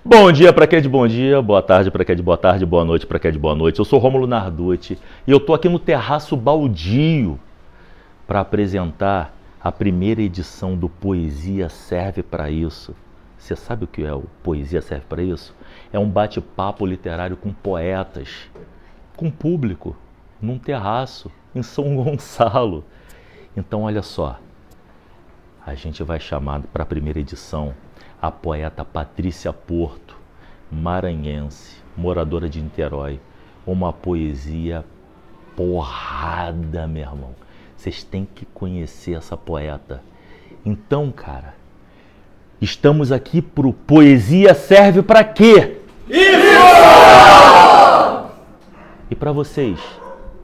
Bom dia para quem é de bom dia, boa tarde para quem é de boa tarde, boa noite para quem é de boa noite. Eu sou Rômulo Narducci e eu tô aqui no Terraço Baldio para apresentar a primeira edição do Poesia Serve para Isso. Você sabe o que é o Poesia Serve para Isso? É um bate-papo literário com poetas, com público, num terraço em São Gonçalo. Então olha só, a gente vai chamar para a primeira edição a poeta Patrícia Porto, maranhense, moradora de Niterói. Uma poesia porrada, meu irmão. Vocês têm que conhecer essa poeta. Então, cara, estamos aqui pro Poesia Serve para quê? Isso! E para vocês,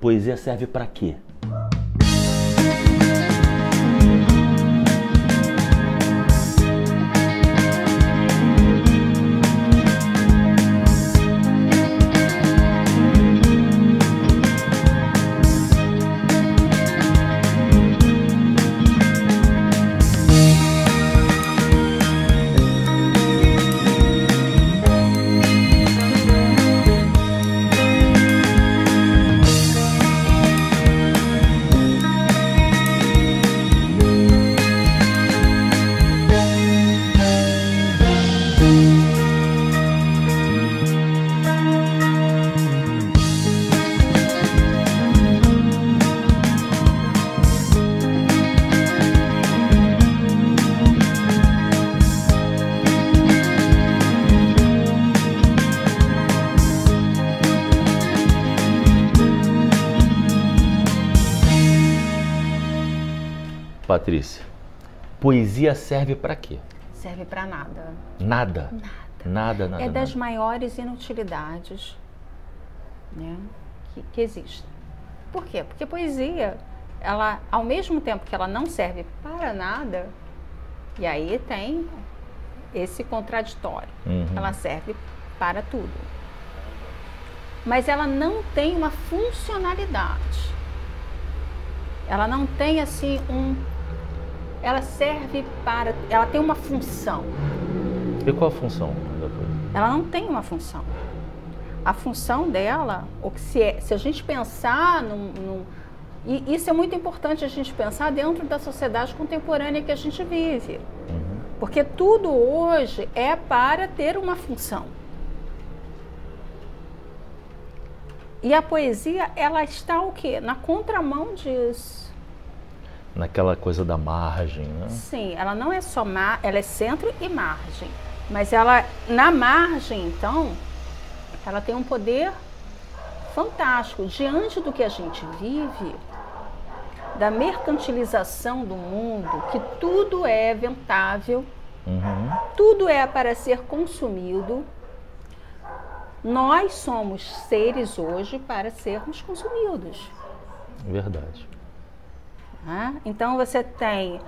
poesia serve para quê? Patrícia, poesia serve para quê? Serve para nada. Nada? Nada. Nada. É das maiores inutilidades, né, que existem. Por quê? Porque poesia, ela, ao mesmo tempo que ela não serve para nada, e aí tem esse contraditório, ela serve para tudo. Mas ela não tem uma funcionalidade. Ela não tem assim ela serve para... Ela tem uma função. E qual a função da coisa? Ela não tem uma função. A função dela, se a gente pensar e isso é muito importante a gente pensar dentro da sociedade contemporânea que a gente vive. Porque tudo hoje é para ter uma função. E a poesia, ela está o quê? Na contramão disso. Naquela coisa da margem, né? Sim, ela não é só ela é centro e margem. Mas ela, na margem, então, ela tem um poder fantástico. Diante do que a gente vive, da mercantilização do mundo, que tudo é ventável, tudo é para ser consumido. Nós somos seres hoje para sermos consumidos. Verdade. Então você tem,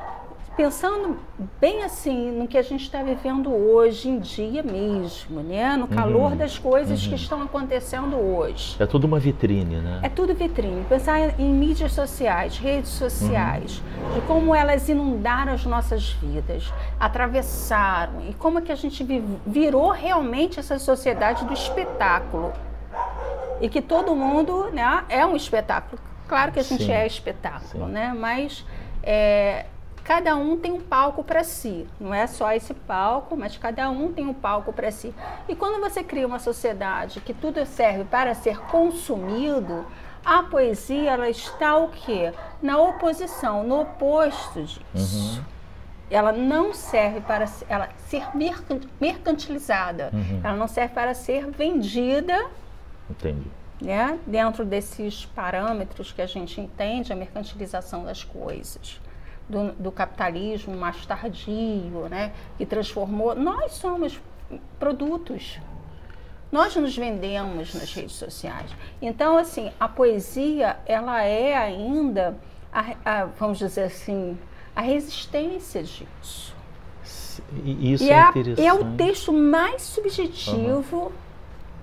pensando bem assim no que a gente está vivendo hoje em dia mesmo, né? No calor das coisas que estão acontecendo hoje. É tudo uma vitrine, né? É tudo vitrine. Pensar em mídias sociais, redes sociais, de como elas inundaram as nossas vidas, atravessaram, e como é que a gente virou realmente essa sociedade do espetáculo. E que todo mundo, né, é um espetáculo. Claro que a gente é espetáculo, né? Mas cada um tem um palco para si. Não é só esse palco, mas cada um tem um palco para si. E quando você cria uma sociedade que tudo serve para ser consumido, a poesia, ela está o quê? Na oposição, no oposto disso. Ela não serve para ela ser mercantilizada. Ela não serve para ser vendida. Entendi. Né? Dentro desses parâmetros que a gente entende, a mercantilização das coisas, do capitalismo mais tardio, né? Que transformou... Nós somos produtos, nós nos vendemos nas redes sociais. Então, assim, a poesia, ela é ainda, vamos dizer assim, a resistência disso. Isso é interessante. É o texto mais subjetivo,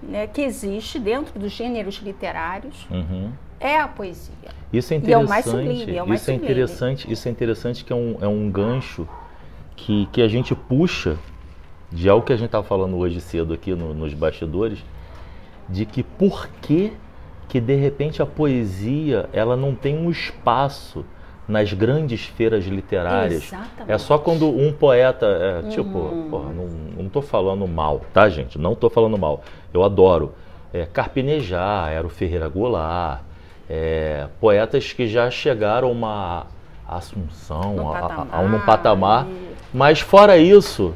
né, que existe dentro dos gêneros literários, é a poesia. Isso é interessante. E é o mais sublime, é o mais sublime. Isso é interessante que é um gancho que a gente puxa de algo que a gente estava falando hoje cedo aqui nos bastidores, de que por que de repente a poesia ela não tem um espaço nas grandes feiras literárias. Exatamente. É só quando um poeta, porra, não tô falando mal, tá, gente? Não tô falando mal. Eu adoro. Carpinejar, Ero Ferreira Goulart, poetas que já chegaram a uma assunção, a um patamar. Mas fora isso,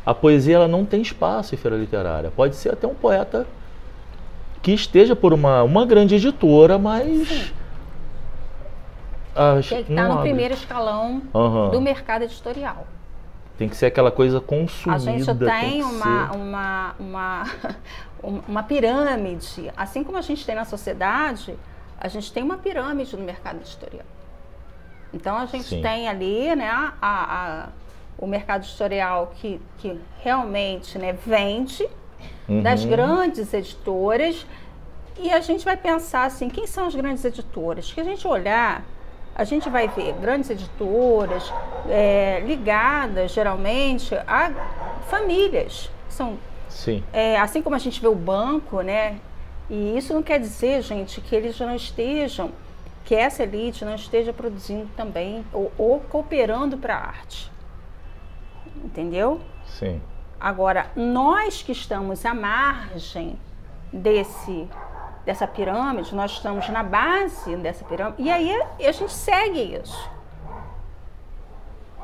a poesia ela não tem espaço em feira literária. Pode ser até um poeta que esteja por uma grande editora, mas... Tem que estar no primeiro escalão do mercado editorial. Tem que ser aquela coisa consumida. A gente tem uma pirâmide. Assim como a gente tem na sociedade, a gente tem uma pirâmide no mercado editorial. Então a gente tem ali, né, o mercado editorial que realmente, né, vende das grandes editoras, e a gente vai pensar assim, quem são as grandes editoras? Que a gente olhar, a gente vai ver grandes editoras ligadas geralmente a famílias. São, assim como a gente vê o banco, né? E isso não quer dizer, gente, que eles não estejam, que essa elite não esteja produzindo também ou cooperando para a arte. Entendeu? Sim. Agora, nós que estamos à margem dessa pirâmide, nós estamos na base dessa pirâmide, e aí a gente segue isso.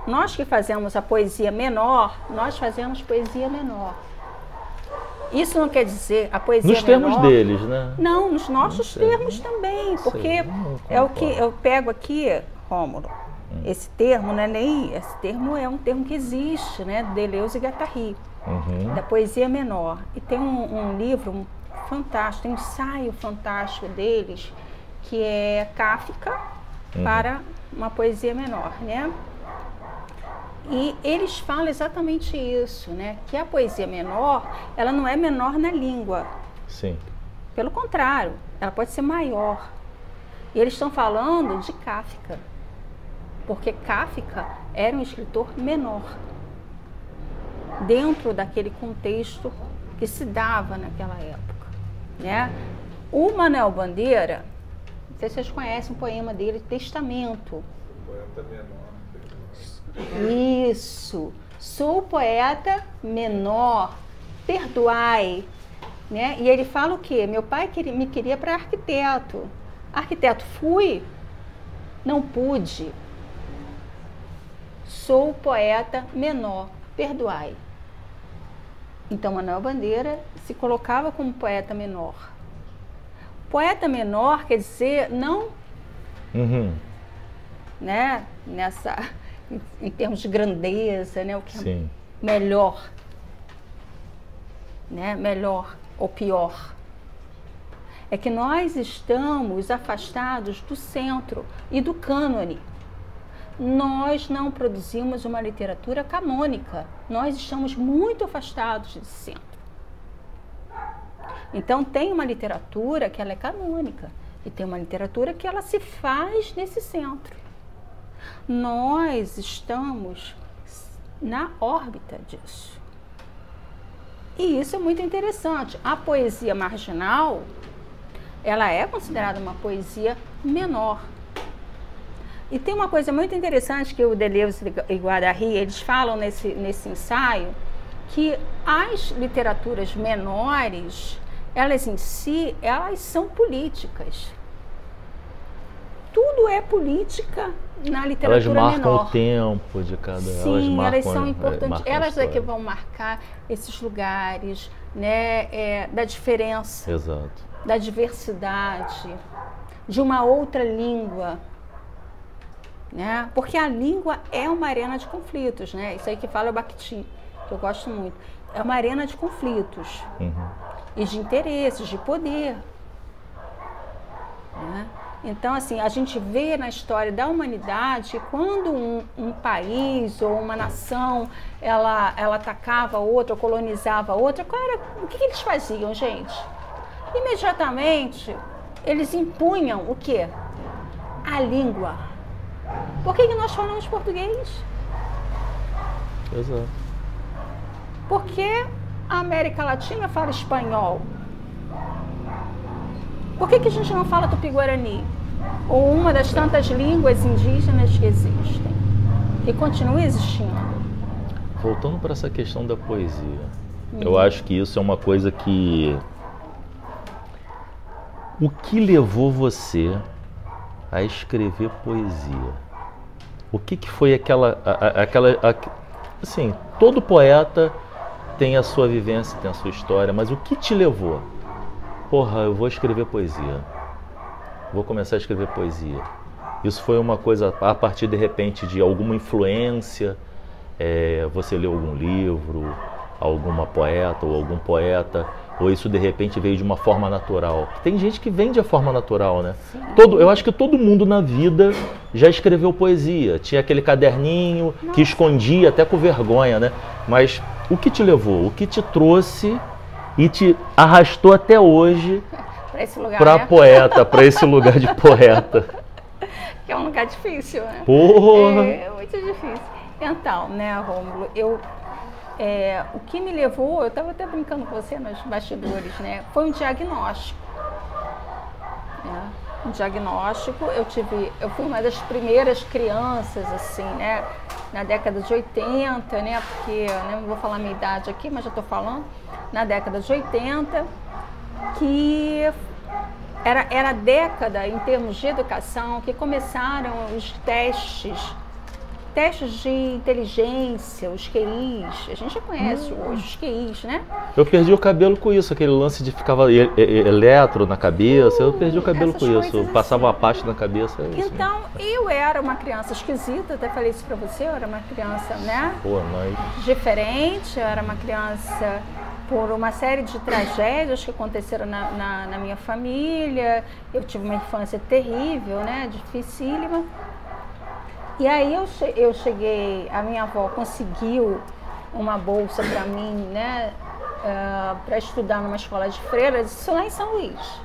Nós que fazemos a poesia menor, nós fazemos poesia menor. Isso não quer dizer a poesia menor... Nos termos deles, né? Não, nos nossos termos também, porque é o que eu pego aqui, Rômulo. Esse termo, né, esse termo é um termo que existe, né, Deleuze e Guattari, da poesia menor. E tem um livro fantástico, tem um ensaio fantástico deles, que é Kafka para uma poesia menor, né? E eles falam exatamente isso, né, que a poesia menor, ela não é menor na língua. Sim. Pelo contrário, ela pode ser maior. E eles estão falando de Kafka. Porque Kafka era um escritor menor, dentro daquele contexto que se dava naquela época, né? O Manuel Bandeira, não sei se vocês conhecem um poema dele, Testamento. Poeta menor. Isso, sou poeta menor, perdoai, né? E ele fala o quê? Meu pai me queria para arquiteto. Arquiteto fui, não pude. Sou poeta menor, perdoai. Então Manuel Bandeira se colocava como poeta menor. Poeta menor quer dizer não, né, em termos de grandeza, né, o que é melhor, né, melhor ou pior. É que nós estamos afastados do centro e do cânone. Nós não produzimos uma literatura canônica. Nós estamos muito afastados desse centro. Então tem uma literatura que ela é canônica e tem uma literatura que ela se faz nesse centro. Nós estamos na órbita disso. E isso é muito interessante. A poesia marginal, ela é considerada uma poesia menor. E tem uma coisa muito interessante que o Deleuze e Guattari, eles falam nesse ensaio, que as literaturas menores, elas em si, elas são políticas. Tudo é política na literatura menor. Elas marcam o tempo de cada... Sim, elas são importantes. Elas é que vão marcar esses lugares, né, da diferença, da diversidade, de uma outra língua. Né? Porque a língua é uma arena de conflitos, né? Isso aí que fala o Bakhtin, que eu gosto muito. É uma arena de conflitos e de interesses, de poder. Né? Então, assim, a gente vê na história da humanidade, quando um país ou uma nação, ela atacava outra, ou colonizava outra, o que eles faziam, gente? Imediatamente, eles impunham o quê? A língua. Por que nós falamos português? Exato. Porque a América Latina fala espanhol. Por que a gente não fala tupi-guarani? Ou uma das tantas línguas indígenas que existem e continua existindo? Voltando para essa questão da poesia, eu acho que isso é uma coisa que... O que levou você a escrever poesia? O que foi aquela... Assim, todo poeta tem a sua vivência, tem a sua história, mas o que te levou? Porra, eu vou escrever poesia. Vou começar a escrever poesia. Isso foi uma coisa a partir, de repente, de alguma influência? Você leu algum livro, alguma poeta ou algum poeta? Ou isso, de repente, veio de uma forma natural? Tem gente que vem de forma natural, né? Eu acho que todo mundo na vida já escreveu poesia. Tinha aquele caderninho que escondia até com vergonha, né? Mas o que te levou? O que te trouxe e te arrastou até hoje para poeta, para esse lugar de poeta? Que é um lugar difícil, né? Porra! É muito difícil. Então, né, Rômulo, o que me levou, eu estava até brincando com você nos bastidores, né? Foi um diagnóstico. Né? Um diagnóstico, eu fui uma das primeiras crianças, assim, né? Na década de 80, né? Porque, não vou falar a minha idade aqui, mas já estou falando. Na década de 80, que era a década, em termos de educação, que começaram os testes de inteligência, os QIs. A gente já conhece hoje os QIs, né? Eu perdi o cabelo com isso, aquele lance de ficava eletro na cabeça. Eu perdi o cabelo com isso, eu passava uma pasta na cabeça. Então, eu era uma criança esquisita, até falei isso pra você, eu era uma criança, né? Pô, diferente, eu era uma criança por uma série de tragédias que aconteceram na minha família. Eu tive uma infância terrível, né? Dificílima. E aí eu cheguei, a minha avó conseguiu uma bolsa para mim, né, para estudar numa escola de freiras, isso lá em São Luís.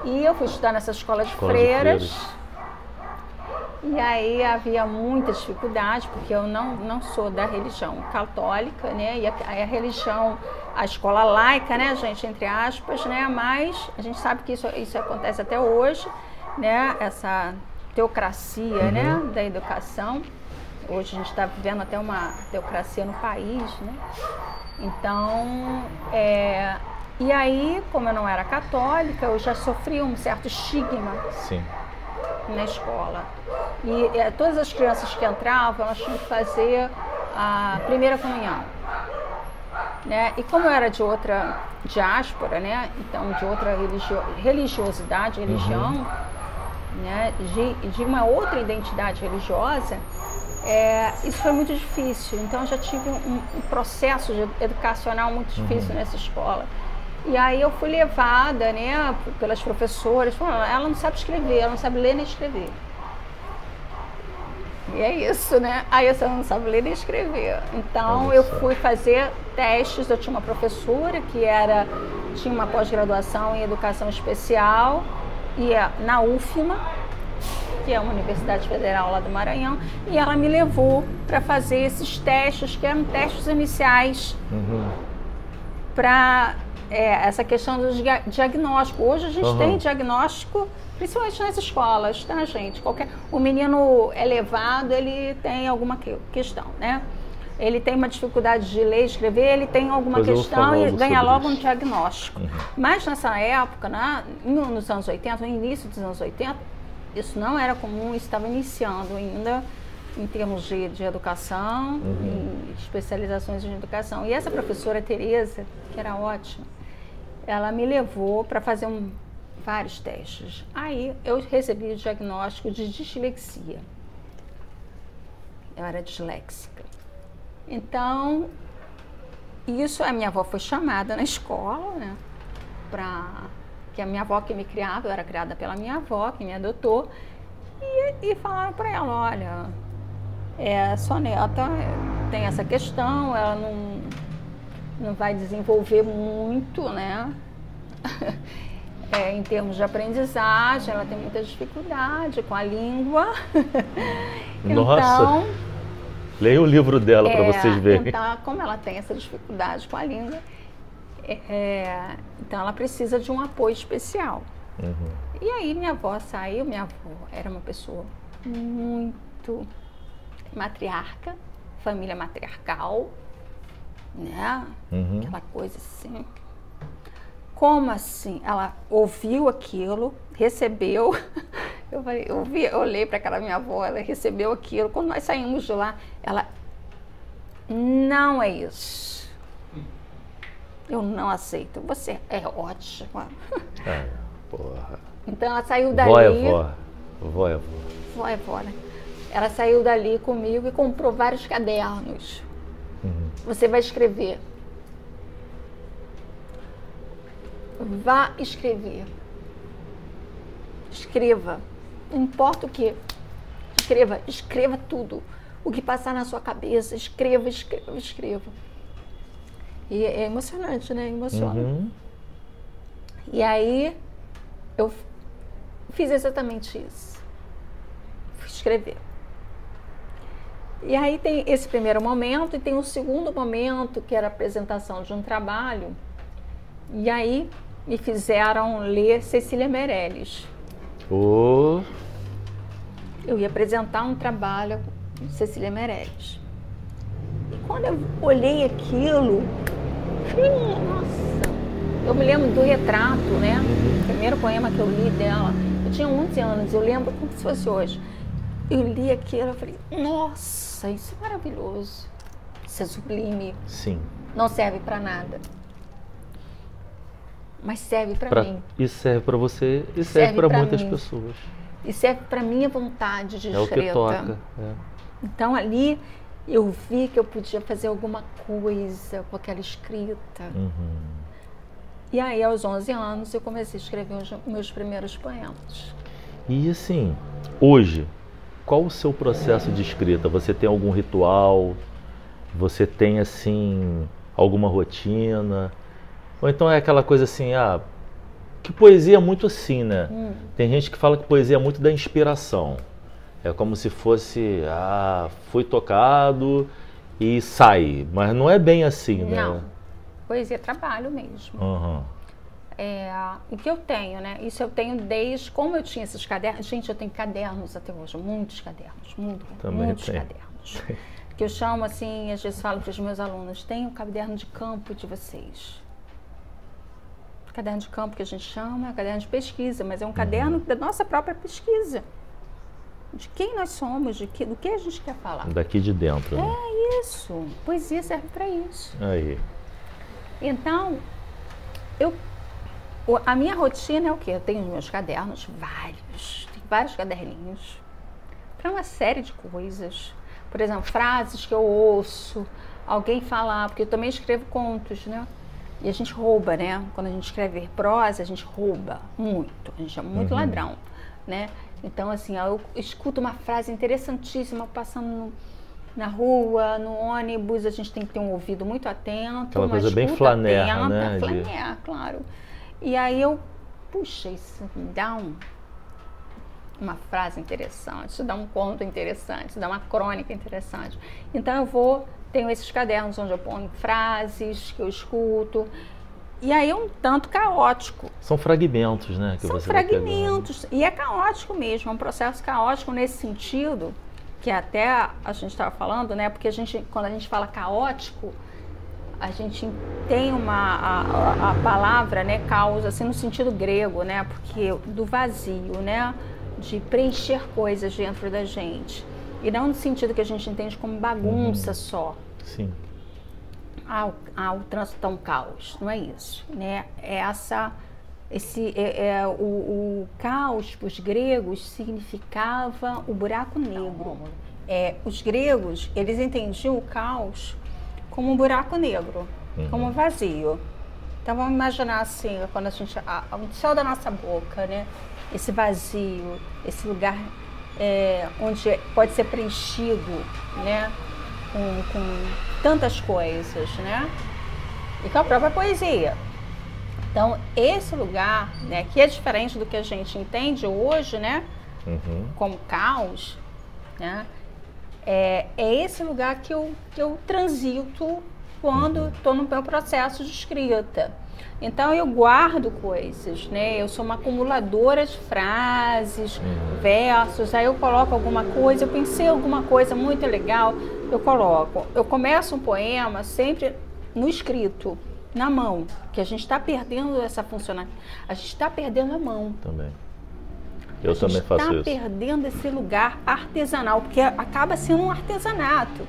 E eu fui estudar nessa escola de freiras. E aí havia muita dificuldade, porque eu não sou da religião católica, né, e a religião, a escola laica, né, gente, entre aspas, né, mas a gente sabe que isso acontece até hoje, né, essa teocracia, né, da educação. Hoje a gente está vivendo até uma teocracia no país, né? Então, e aí, como eu não era católica, eu já sofria um certo estigma. Sim. Na escola. E todas as crianças que entravam, elas tinham que fazer a primeira comunhão. Né? E como eu era de outra diáspora, né? Então de outra religiosidade, religião, né? De uma outra identidade religiosa, isso foi muito difícil. Então eu já tive um processo educacional muito difícil nessa escola. E aí eu fui levada, né, pelas professoras, falando, ela não sabe escrever, ela não sabe ler nem escrever. E é isso, né? Aí eu não sabe ler nem escrever. Então eu fui fazer testes, eu tinha uma professora que tinha uma pós-graduação em educação especial, e na UFMA, que é uma universidade federal lá do Maranhão, e ela me levou para fazer esses testes, que eram testes iniciais, para essa questão do diagnóstico. Hoje a gente tem diagnóstico, principalmente nas escolas, tá, gente? O menino é levado, ele tem alguma questão, né? Ele tem uma dificuldade de ler e escrever, ele tem alguma questão e ganha logo um diagnóstico. Mas nessa época, nos anos 80, no início dos anos 80, isso não era comum, isso estava iniciando ainda em termos de educação, em especializações em educação. E essa professora Tereza, que era ótima, ela me levou para fazer vários testes. Aí eu recebi o diagnóstico de dislexia. Eu era disléxica. Então, a minha avó foi chamada na escola, né, que a minha avó que me criava, eu era criada pela minha avó, que me adotou, e falaram para ela, olha, sua neta tem essa questão, ela não vai desenvolver muito, né, em termos de aprendizagem, ela tem muita dificuldade com a língua. Nossa. Então, Leia o livro dela para vocês verem. Então, como ela tem essa dificuldade com a língua, então ela precisa de um apoio especial. E aí minha avó saiu, minha avó era uma pessoa muito matriarca, família matriarcal, né? Aquela coisa assim. Como assim? Ela ouviu aquilo, recebeu. Eu olhei para aquela minha avó, ela recebeu aquilo. Quando nós saímos de lá, ela, não é isso. Eu não aceito. Você é ótima. Porra. Então ela saiu dali. Vó é vó. Vó é vó. Vó é vó, né? Ela saiu dali comigo e comprou vários cadernos. Você vai escrever. Vá escrever. Escreva. Não importa o que. Escreva. Escreva tudo. O que passar na sua cabeça. Escreva, escreva, escreva. E é emocionante, né? Emociona. E aí, eu fiz exatamente isso. Fui escrever. E aí tem esse primeiro momento e tem um segundo momento, que era a apresentação de um trabalho. E aí me fizeram ler Cecília Meirelles. Eu ia apresentar um trabalho de Cecília Meirelles. E quando eu olhei aquilo, falei, nossa, eu me lembro do retrato, né? O primeiro poema que eu li dela. Eu tinha 11 anos, eu lembro como se fosse hoje. Eu li aquilo, eu falei, nossa, isso é maravilhoso. Isso é sublime. Sim. Não serve para nada. Mas serve para mim. E serve para você e serve para muitas pessoas. E serve para minha vontade de escrita. É o que toca. Então ali eu vi que eu podia fazer alguma coisa com aquela escrita. E aí aos 11 anos eu comecei a escrever os meus primeiros poemas. E assim, hoje, qual o seu processo de escrita? Você tem algum ritual? Você tem assim alguma rotina? Ou então é aquela coisa assim, que poesia é muito assim, né? Tem gente que fala que poesia é muito da inspiração. É como se fosse, fui tocado e sai. Mas não é bem assim, né? Não, poesia é trabalho mesmo. O que eu tenho, né? Isso eu tenho desde, como eu tinha esses cadernos. Gente, eu tenho cadernos até hoje, muitos cadernos, muitos cadernos. Que eu chamo assim, às vezes falo para os meus alunos, tem o caderno de campo de vocês. O caderno de campo que a gente chama é o caderno de pesquisa, mas é um caderno da nossa própria pesquisa. De quem nós somos, do que a gente quer falar. Daqui de dentro. Né? É isso. Poesia serve para isso. Aí. Então, a minha rotina é o quê? Eu tenho meus cadernos, vários caderninhos, para uma série de coisas. Por exemplo, frases que eu ouço, alguém falar, porque eu também escrevo contos, né? E a gente rouba, né? Quando a gente escreve prosa, a gente rouba muito. A gente é muito ladrão, né? Então, assim, eu escuto uma frase interessantíssima passando na rua, no ônibus, a gente tem que ter um ouvido muito atento. Aquela coisa bem flaner, né? Flaner, claro. E aí puxa, isso me dá uma frase interessante, isso dá um conto interessante, isso dá uma crônica interessante. Então tenho esses cadernos onde eu ponho frases que eu escuto. E aí é um tanto caótico. São fragmentos, né? São fragmentos. E é caótico mesmo, é um processo caótico nesse sentido, que até a gente estava falando, né? Porque quando a gente fala caótico, a gente tem a palavra, né, caos, assim, no sentido grego, né? Porque do vazio, né? De preencher coisas dentro da gente. E não no sentido que a gente entende como bagunça só. Sim. O trânsito tá um caos, não é isso, né? O caos para os gregos significava o buraco negro. Os gregos, eles entendiam o caos como um buraco negro, como um vazio. Então vamos imaginar assim, quando o céu da nossa boca, né? Esse vazio, esse lugar onde pode ser preenchido, né? Com tantas coisas, né? E com a própria poesia. Então, esse lugar, né, que é diferente do que a gente entende hoje, né? Como caos, né? é esse lugar que eu transito quando estou no meu processo de escrita. Então eu guardo coisas, né? Eu sou uma acumuladora de frases, versos, aí eu coloco alguma coisa, eu pensei alguma coisa muito legal, eu coloco. Eu começo um poema sempre no escrito, na mão, que a gente está perdendo essa funcionalidade. A gente está perdendo a mão. Também. Eu também faço isso. A gente está perdendo esse lugar artesanal, porque acaba sendo um artesanato.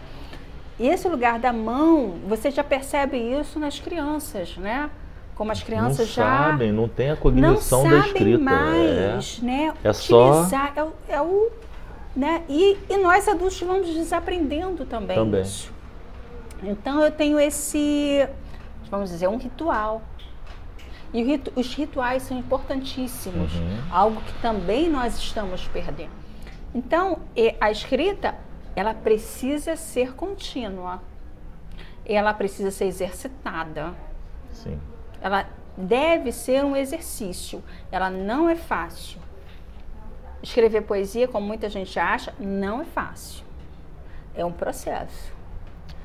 E esse lugar da mão, você já percebe isso nas crianças, né? Como as crianças não já sabem, não tem a cognição da escrita. Não sabem mais, né? É só... né? E nós adultos vamos desaprendendo também isso. Então eu tenho esse, vamos dizer, um ritual. E os rituais são importantíssimos, algo que também nós estamos perdendo. Então, a escrita, ela precisa ser contínua, ela precisa ser exercitada. Sim. Ela deve ser um exercício, ela não é fácil. Escrever poesia, como muita gente acha, não é fácil. É um processo.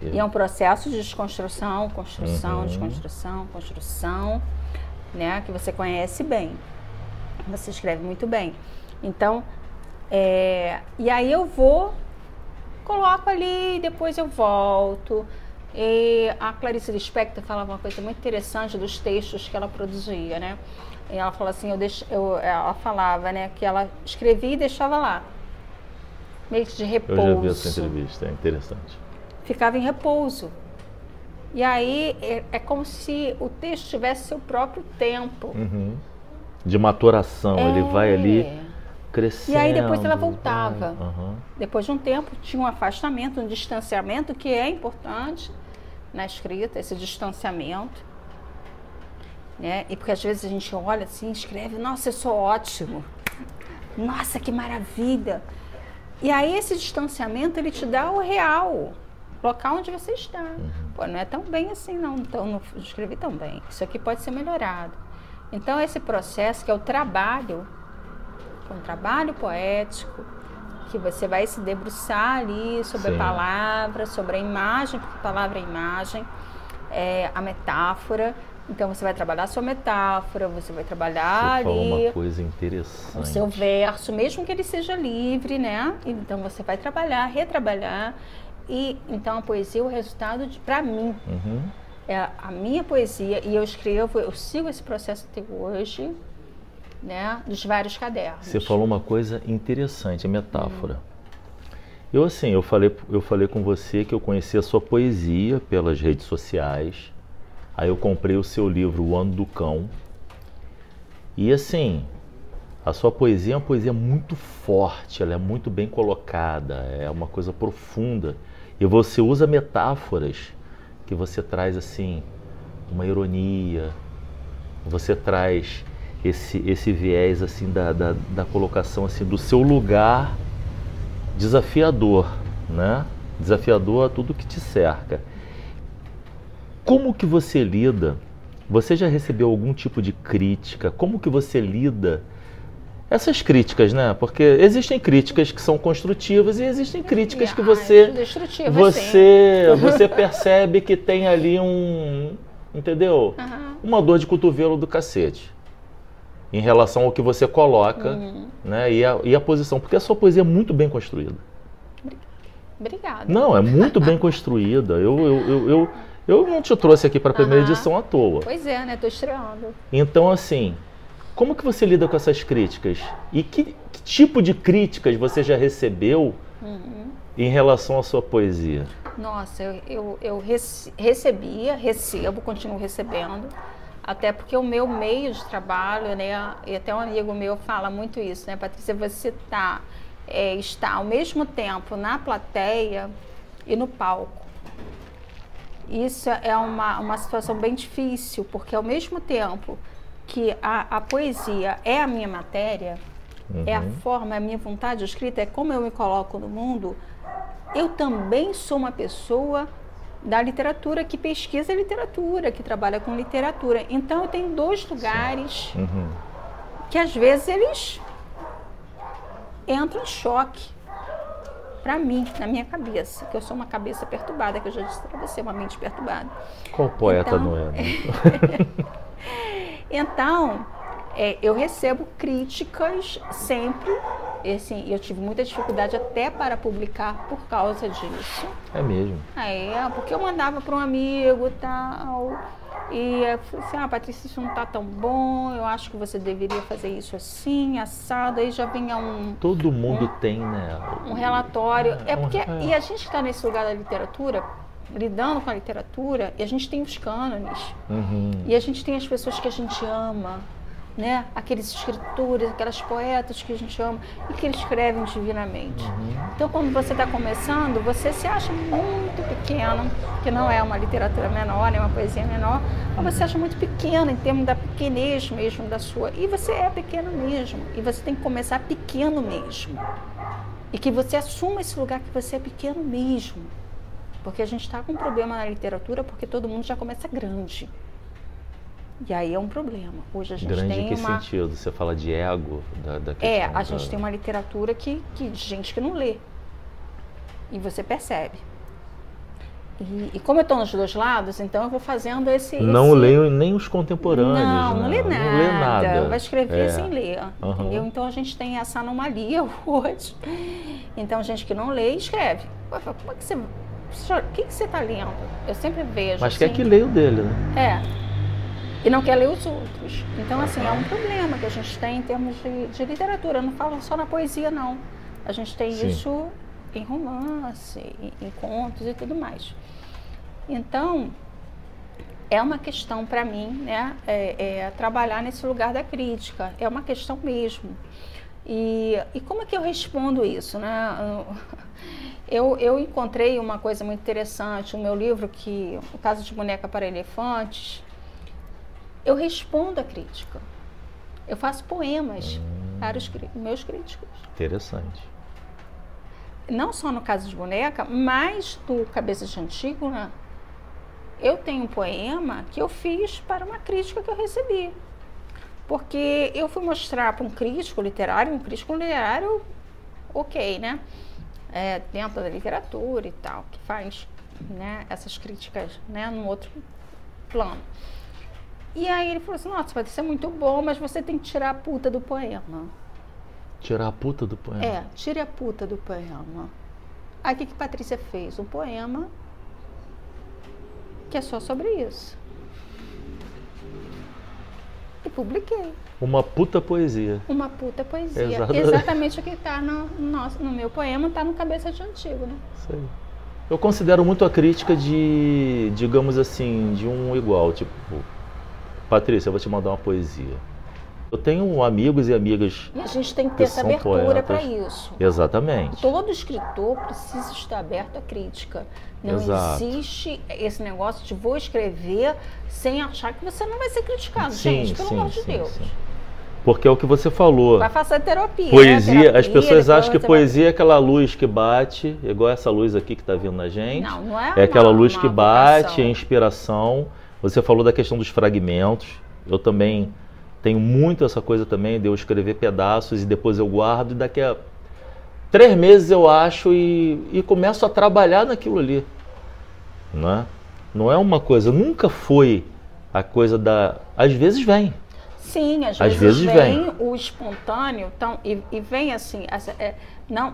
E é um processo de desconstrução, construção, desconstrução, construção, né? Que você conhece bem. Você escreve muito bem. Então, e aí eu coloco ali, depois eu volto. E a Clarice Lispector falava uma coisa muito interessante dos textos que ela produzia, né? E ela falou assim, ela falava, né, que ela escrevia e deixava lá, meio que de repouso. Eu já vi essa entrevista, é interessante. Ficava em repouso. E aí é como se o texto tivesse seu próprio tempo. De maturação, ele vai ali crescendo. E aí depois ela voltava. Depois de um tempo tinha um afastamento, um distanciamento, que é importante na escrita, esse distanciamento. Né? E porque às vezes a gente olha assim, escreve, nossa, eu sou ótimo. Nossa, que maravilha. E aí esse distanciamento, ele te dá o real, local onde você está. Pô, não é tão bem assim não, então não escrevi tão bem. Isso aqui pode ser melhorado. Então esse processo que é o trabalho, um trabalho poético, que você vai se debruçar ali sobre a palavra, sobre a imagem, porque a palavra é imagem, a metáfora. Então você vai trabalhar a sua metáfora, você vai trabalhar você ali falou uma coisa interessante. o seu verso, mesmo que ele seja livre, né? Então você vai trabalhar, retrabalhar. E então a poesia é o resultado para mim. É a minha poesia, e eu sigo esse processo até hoje, né, dos vários cadernos. Você falou uma coisa interessante, a metáfora. Eu falei com você que eu conheci a sua poesia pelas redes sociais. Aí eu comprei o seu livro, O Ano do Cão. E assim, a sua poesia é uma poesia muito forte, ela é muito bem colocada, é uma coisa profunda. E você usa metáforas que você traz assim, uma ironia, você traz esse viés assim da colocação assim do seu lugar desafiador, né? Desafiador a tudo que te cerca. Como que você lida? Você já recebeu algum tipo de crítica? Como que você lida? Essas críticas, né? Porque existem críticas que são construtivas e existem críticas que você percebe que tem ali entendeu? Uma dor de cotovelo do cacete em relação ao que você coloca, né? E a posição, porque a sua poesia é muito bem construída. Obrigada. Não, é muito bem construída. Eu não te trouxe aqui para a primeira edição à toa. Pois é, né? Estou estreando. Então, assim, como que você lida com essas críticas? E que tipo de críticas você já recebeu em relação à sua poesia? Nossa, eu recebo, continuo recebendo. Até porque o meu meio de trabalho, né? E até um amigo meu fala muito isso, né? Patrícia, você está ao mesmo tempo na plateia e no palco. Isso é uma situação bem difícil, porque ao mesmo tempo que a poesia é a minha matéria, é a forma, é a minha vontade de escrita, é como eu me coloco no mundo, eu também sou uma pessoa da literatura, que pesquisa literatura, que trabalha com literatura. Então eu tenho dois lugares que às vezes eles entram em choque. para mim, na minha cabeça, que eu sou uma cabeça perturbada, que eu já disse para você, uma mente perturbada. Qual poeta Então, não é? Né? Então, eu recebo críticas sempre. E, assim, eu tive muita dificuldade até para publicar por causa disso. É mesmo. Porque eu mandava para um amigo e tal. E eu falei assim, Patrícia, isso não está tão bom, eu acho que você deveria fazer isso assim, assado. Aí já vinha Todo mundo tem, né? Um relatório. E a gente está nesse lugar da literatura, lidando com a literatura, e a gente tem os cânones. E a gente tem as pessoas que a gente ama, né? Aqueles escritores, aquelas poetas que a gente ama e que escrevem divinamente. Então, quando você está começando, você se acha muito pequeno, que não é uma literatura menor, nem uma poesia menor, mas você acha muito pequeno em termos da pequenez mesmo da sua. E você é pequeno mesmo. E você tem que começar pequeno mesmo. E que você assuma esse lugar que você é pequeno mesmo. Porque a gente está com um problema na literatura porque todo mundo já começa grande. E aí é um problema. Hoje a gente grande tem em que sentido? Você fala de ego? Da questão a gente tem uma literatura de gente que não lê. E você percebe. E como eu estou nos dois lados, então eu vou fazendo Não leio nem os contemporâneos. Não lê nada. Não lê nada. Vai escrever sem ler. Entendeu? Então a gente tem essa anomalia hoje. Então gente que não lê, escreve. Como é que você... O que você está lendo? Eu sempre vejo. Mas assim, quer que leia o dele, né? E não quer ler os outros. Então, assim, é um problema que a gente tem em termos de literatura. Eu não falo só na poesia, não. A gente tem isso em romance, em contos e tudo mais. Então, é uma questão para mim, né? Trabalhar nesse lugar da crítica. É uma questão mesmo. E como é que eu respondo isso, né? Eu encontrei uma coisa muito interessante. O meu livro, O Caso de Boneca para Elefantes, eu respondo a crítica. Eu faço poemas para os meus críticos. Interessante. Não só no Caso de Boneca, mas no Cabeça de Antígona, eu tenho um poema que eu fiz para uma crítica que eu recebi. Porque eu fui mostrar para um crítico literário ok, né? Dentro da literatura e tal, que faz, né, essas críticas, né, num outro plano. E aí ele falou assim, nossa, Patrícia, é muito bom, mas você tem que tirar a puta do poema. Tirar a puta do poema? Tire a puta do poema. Aí o que Patrícia fez? Um poema que é só sobre isso. E publiquei. Uma puta poesia. Uma puta poesia. Exatamente o que está no meu poema, está no Cabeça de Antígona. Isso aí. Eu considero muito a crítica de, digamos assim, de um igual, tipo... Patrícia, eu vou te mandar uma poesia. Eu tenho amigos e amigas. E a gente tem que ter essa abertura para isso. Exatamente. Todo escritor precisa estar aberto à crítica. Não existe esse negócio de vou escrever sem achar que você não vai ser criticado. Gente, pelo amor de Deus. Sim. Porque é o que você falou. Vai fazer terapia. Poesia, as pessoas acham que poesia é aquela luz que bate, igual essa luz aqui que está vindo na gente. Não é. É aquela luz que bate, é inspiração. Você falou da questão dos fragmentos. Eu também tenho muito essa coisa também de eu escrever pedaços e depois eu guardo e daqui a 3 meses eu acho e começo a trabalhar naquilo ali. Não é uma coisa, nunca foi a coisa da... Às vezes vem. Sim, às vezes vem o espontâneo e vem assim,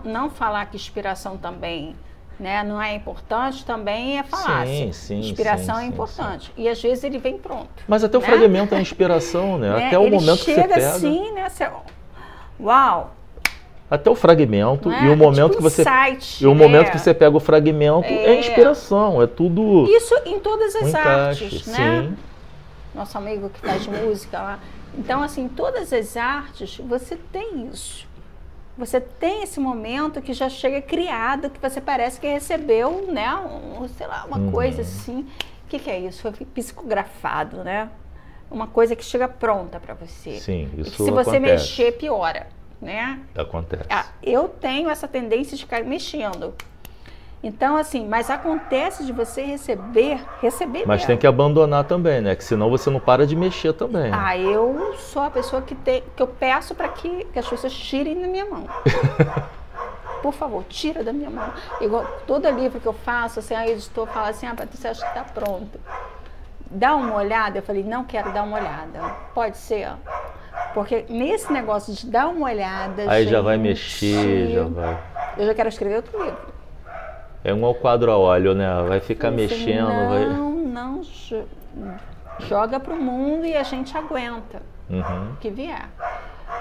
não falar que inspiração também... Né? Não é importante, também é falácia. Inspiração é importante. E às vezes ele vem pronto. Mas até o fragmento é inspiração, né? Até o momento que você pega. Chega assim, né? Uau! Até o fragmento e o momento que você momento que você pega o fragmento é inspiração, é tudo. Isso em todas as encaixe, artes, né? Sim. Nosso amigo que faz música lá. Então, assim, em todas as artes você tem isso. Você tem esse momento que já chega criado, que você parece que recebeu, né, uma coisa assim. O que é isso? Foi psicografado, né? Uma coisa que chega pronta para você. Sim, isso e que se você mexer, piora, né? Acontece. Eu tenho essa tendência de ficar mexendo. Então, assim, mas acontece de você receber Mas mesmo. tem que abandonar também, né? Que senão você não para de mexer também. Eu sou a pessoa que eu peço para que as pessoas tirem da minha mão. por favor, tira da minha mão. Igual todo livro que eu faço, assim, a editor fala assim, Patrícia, acho que está pronto. Dá uma olhada, eu falei, não quero dar uma olhada. Pode ser? Porque nesse negócio de dar uma olhada, aí gente, já vai mexer, já vai... Eu já quero escrever outro livro. É um ao quadro a óleo, né? Vai ficar Assim, mexendo, não, joga pro mundo e a gente aguenta o que vier.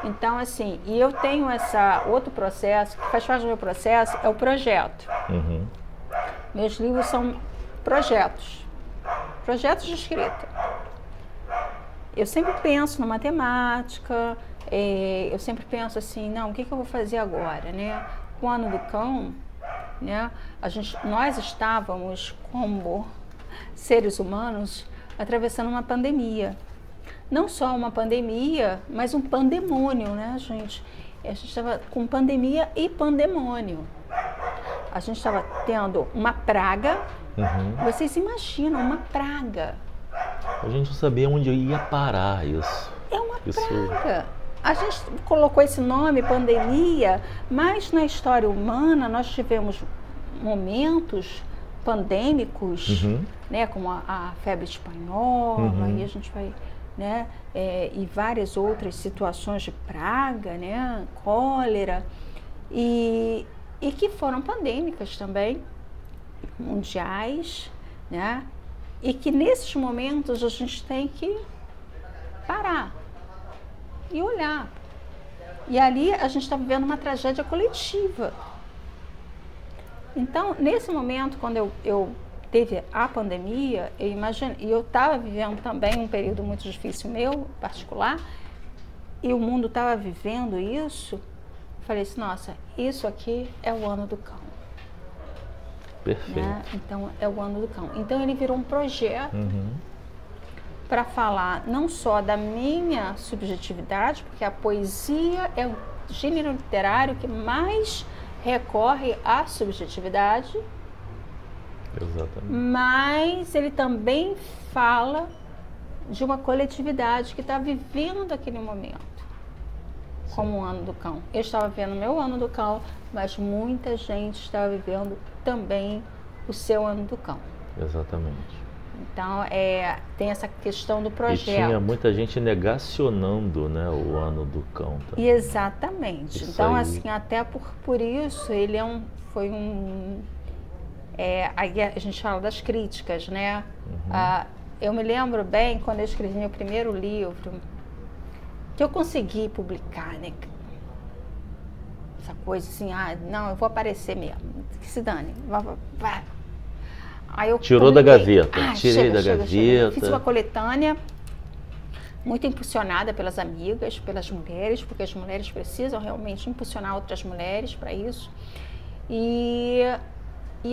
Então, assim, e eu tenho essa outro processo, que faz parte do meu processo, é o projeto. Meus livros são projetos de escrita. Eu sempre penso numa temática, eu sempre penso assim, não, o que eu vou fazer agora, né? Com o Ano do Cão, né? Nós estávamos como seres humanos atravessando uma pandemia. Não só uma pandemia, mas um pandemônio, né, gente? A gente estava com pandemia e pandemônio. A gente estava tendo uma praga. Vocês imaginam, uma praga. A gente não sabia onde ia parar isso. É uma praga. A gente colocou esse nome, pandemia, mas na história humana nós tivemos momentos pandêmicos, né, como a febre espanhola, e a gente vai, né, e várias outras situações de praga, né, cólera, e que foram pandêmicas também, mundiais, né, e que nesses momentos a gente tem que parar e olhar. E ali a gente está vivendo uma tragédia coletiva. Então, nesse momento, quando eu teve a pandemia, eu imagino, e eu estava vivendo também um período muito difícil meu, particular, e o mundo estava vivendo isso, eu falei assim, nossa, isso aqui é o Ano do Cão. Perfeito. Né? Então, é o Ano do Cão. Então, ele virou um projeto para falar não só da minha subjetividade, porque a poesia é o gênero literário que mais recorre à subjetividade, exatamente, mas ele também fala de uma coletividade que está vivendo aquele momento, como o Ano do Cão. Eu estava vivendo o meu Ano do Cão, mas muita gente estava vivendo também o seu Ano do Cão. Exatamente. Então, tem essa questão do projeto. E tinha muita gente negacionando, né, o Ano do Cão. Também. Exatamente. Isso então, aí. assim, até por isso, ele aí a gente fala das críticas, né? Eu me lembro bem, quando eu escrevi meu primeiro livro, que eu consegui publicar, né? Essa coisa assim, não, eu vou aparecer mesmo, que se dane, vai. Aí eu tirou da gaveta, tirei da gaveta. Chega. Fiz uma coletânea muito impulsionada pelas amigas, pelas mulheres, porque as mulheres precisam realmente impulsionar outras mulheres para isso. E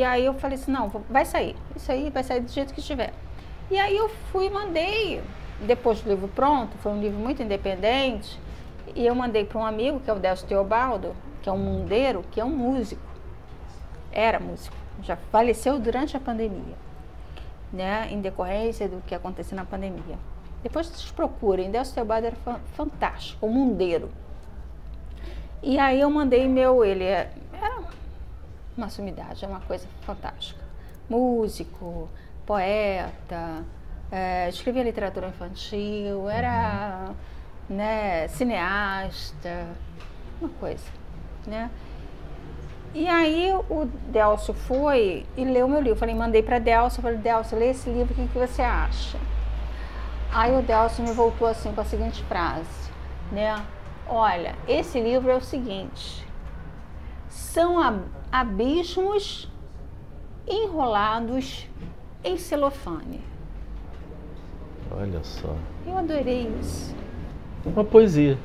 aí eu falei assim, não, vai sair, isso aí vai sair do jeito que estiver. E aí eu fui e mandei, depois do livro pronto, foi um livro muito independente, e eu mandei para um amigo, que é o Delcio Teobaldo, que é um mundeiro, que é um músico, era músico. Já faleceu durante a pandemia, né, em decorrência do que aconteceu na pandemia. Depois vocês procurem, Delcio Teobaldo era fantástico, um mundeiro. E aí eu mandei ele era uma sumidade, é uma coisa fantástica. Músico, poeta, escrevia literatura infantil, era, né, cineasta, uma coisa, né. E aí o Delcio foi e leu meu livro. Mandei para Delcio, falei, Delcio, lê esse livro, o que você acha? Aí o Delcio me voltou assim com a seguinte frase, né? Olha, esse livro é o seguinte, são abismos enrolados em celofane. Olha só. Eu adorei isso. Uma poesia.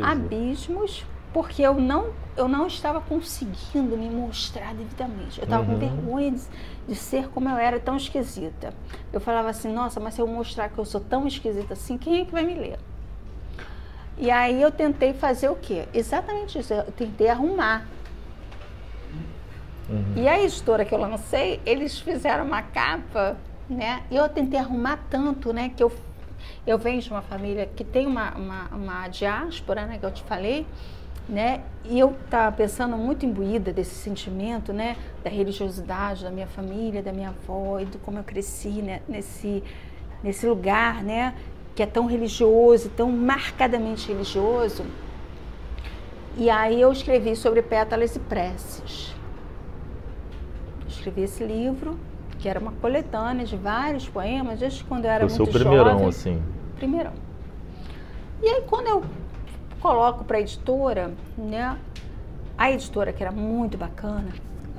Abismos, porque eu não estava conseguindo me mostrar devidamente. Eu estava com vergonha de ser como eu era, tão esquisita. Eu falava assim, nossa, mas se eu mostrar que eu sou tão esquisita assim, quem é que vai me ler? E aí eu tentei fazer o quê? Exatamente isso, eu tentei arrumar. E a editora que eu lancei, eles fizeram uma capa, né? E eu tentei arrumar tanto, né, que eu venho de uma família que tem uma diáspora, né, que eu te falei, né? E eu estava pensando muito imbuída desse sentimento, né? Da religiosidade da minha família, da minha avó e de como eu cresci, né? Nesse lugar, né? Que é tão religioso, tão marcadamente religioso. E aí eu escrevi sobre pétalas e preces. Escrevi esse livro, que era uma coletânea de vários poemas, desde quando eu era muito jovem. Foi o seu primeirão, assim? Primeirão. E aí quando eu coloco para a editora, né? A editora, que era muito bacana,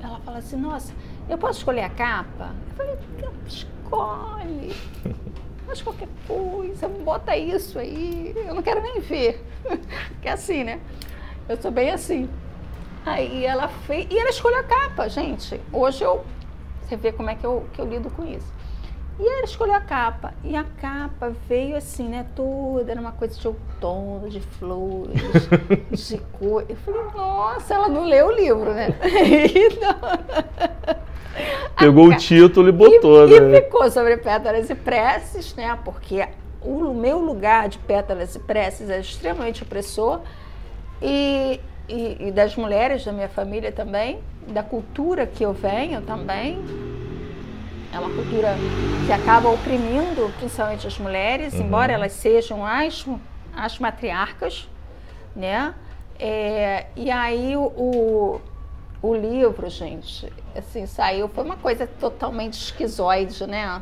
ela fala assim, nossa, eu posso escolher a capa? Eu falei, escolhe. Mas qualquer coisa, bota isso aí, eu não quero nem ver. Que é assim, né? Eu sou bem assim. Aí ela fez, e ela escolheu a capa, gente. Hoje você vê como é que eu lido com isso. E ela escolheu a capa, e a capa veio assim, né, toda, era uma coisa de outono, de flores, de cor. Eu falei, nossa, ela não leu o livro, né? Então, pegou o título e botou, né? E ficou sobre pétalas e preces, né? Porque o meu lugar de pétalas e preces é extremamente opressor. E das mulheres da minha família também, da cultura que eu venho também. É uma cultura que acaba oprimindo principalmente as mulheres, embora elas sejam as matriarcas, né? E aí o livro, gente, assim, saiu, foi uma coisa totalmente esquizoide, né?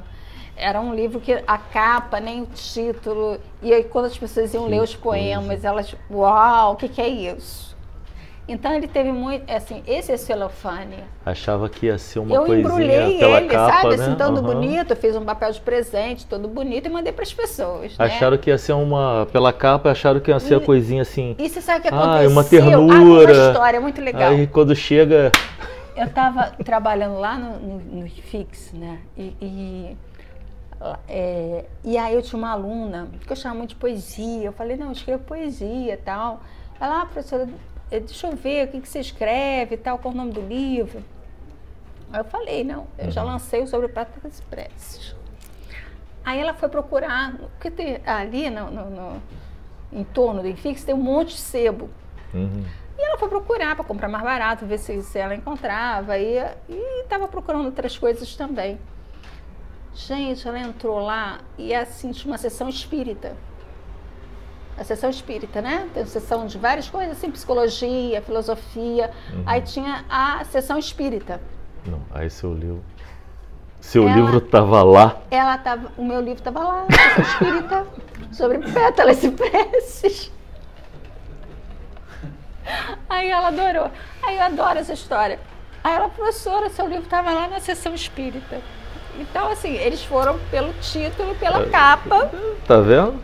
Era um livro que a capa, nem o título, e aí quando as pessoas iam ler os poemas, elas, uau, o que é isso? Então ele teve muito, assim, esse é celofane. Achava que ia ser uma eu coisinha embrulhei pela ele, capa, sabe, né? assim, todo bonito, fiz um papel de presente, todo bonito e mandei para as pessoas, né? Acharam que ia ser pela capa, acharam que ia ser a coisinha assim. E você sabe o que aconteceu? Uma ternura. Uma história muito legal. Aí quando chega... Eu estava trabalhando lá no Fix, né? E aí eu tinha uma aluna que eu chamava muito de poesia. Eu falei, não, eu escrevo poesia e tal. Ela, professora, deixa eu ver o que você escreve e tal, qual é o nome do livro. Aí eu falei, não, eu já lancei o Sobre Pétalas e Preces. Aí ela foi procurar, porque tem, ali em torno do Infix tem um monte de sebo. E ela foi procurar para comprar mais barato, ver se ela encontrava. E estava procurando outras coisas também. Gente, ela entrou lá e assim tinha uma sessão espírita. A sessão espírita, né? Tem uma sessão de várias coisas, assim, psicologia, filosofia. Aí tinha a sessão espírita. Não, aí seu livro... livro estava lá? O meu livro estava lá, a sessão espírita, sobre pétalas e preces. Aí ela adorou. Aí eu adoro essa história. Aí ela, professora, seu livro estava lá na sessão espírita. Então, assim, eles foram pelo título, pela capa. Tá vendo?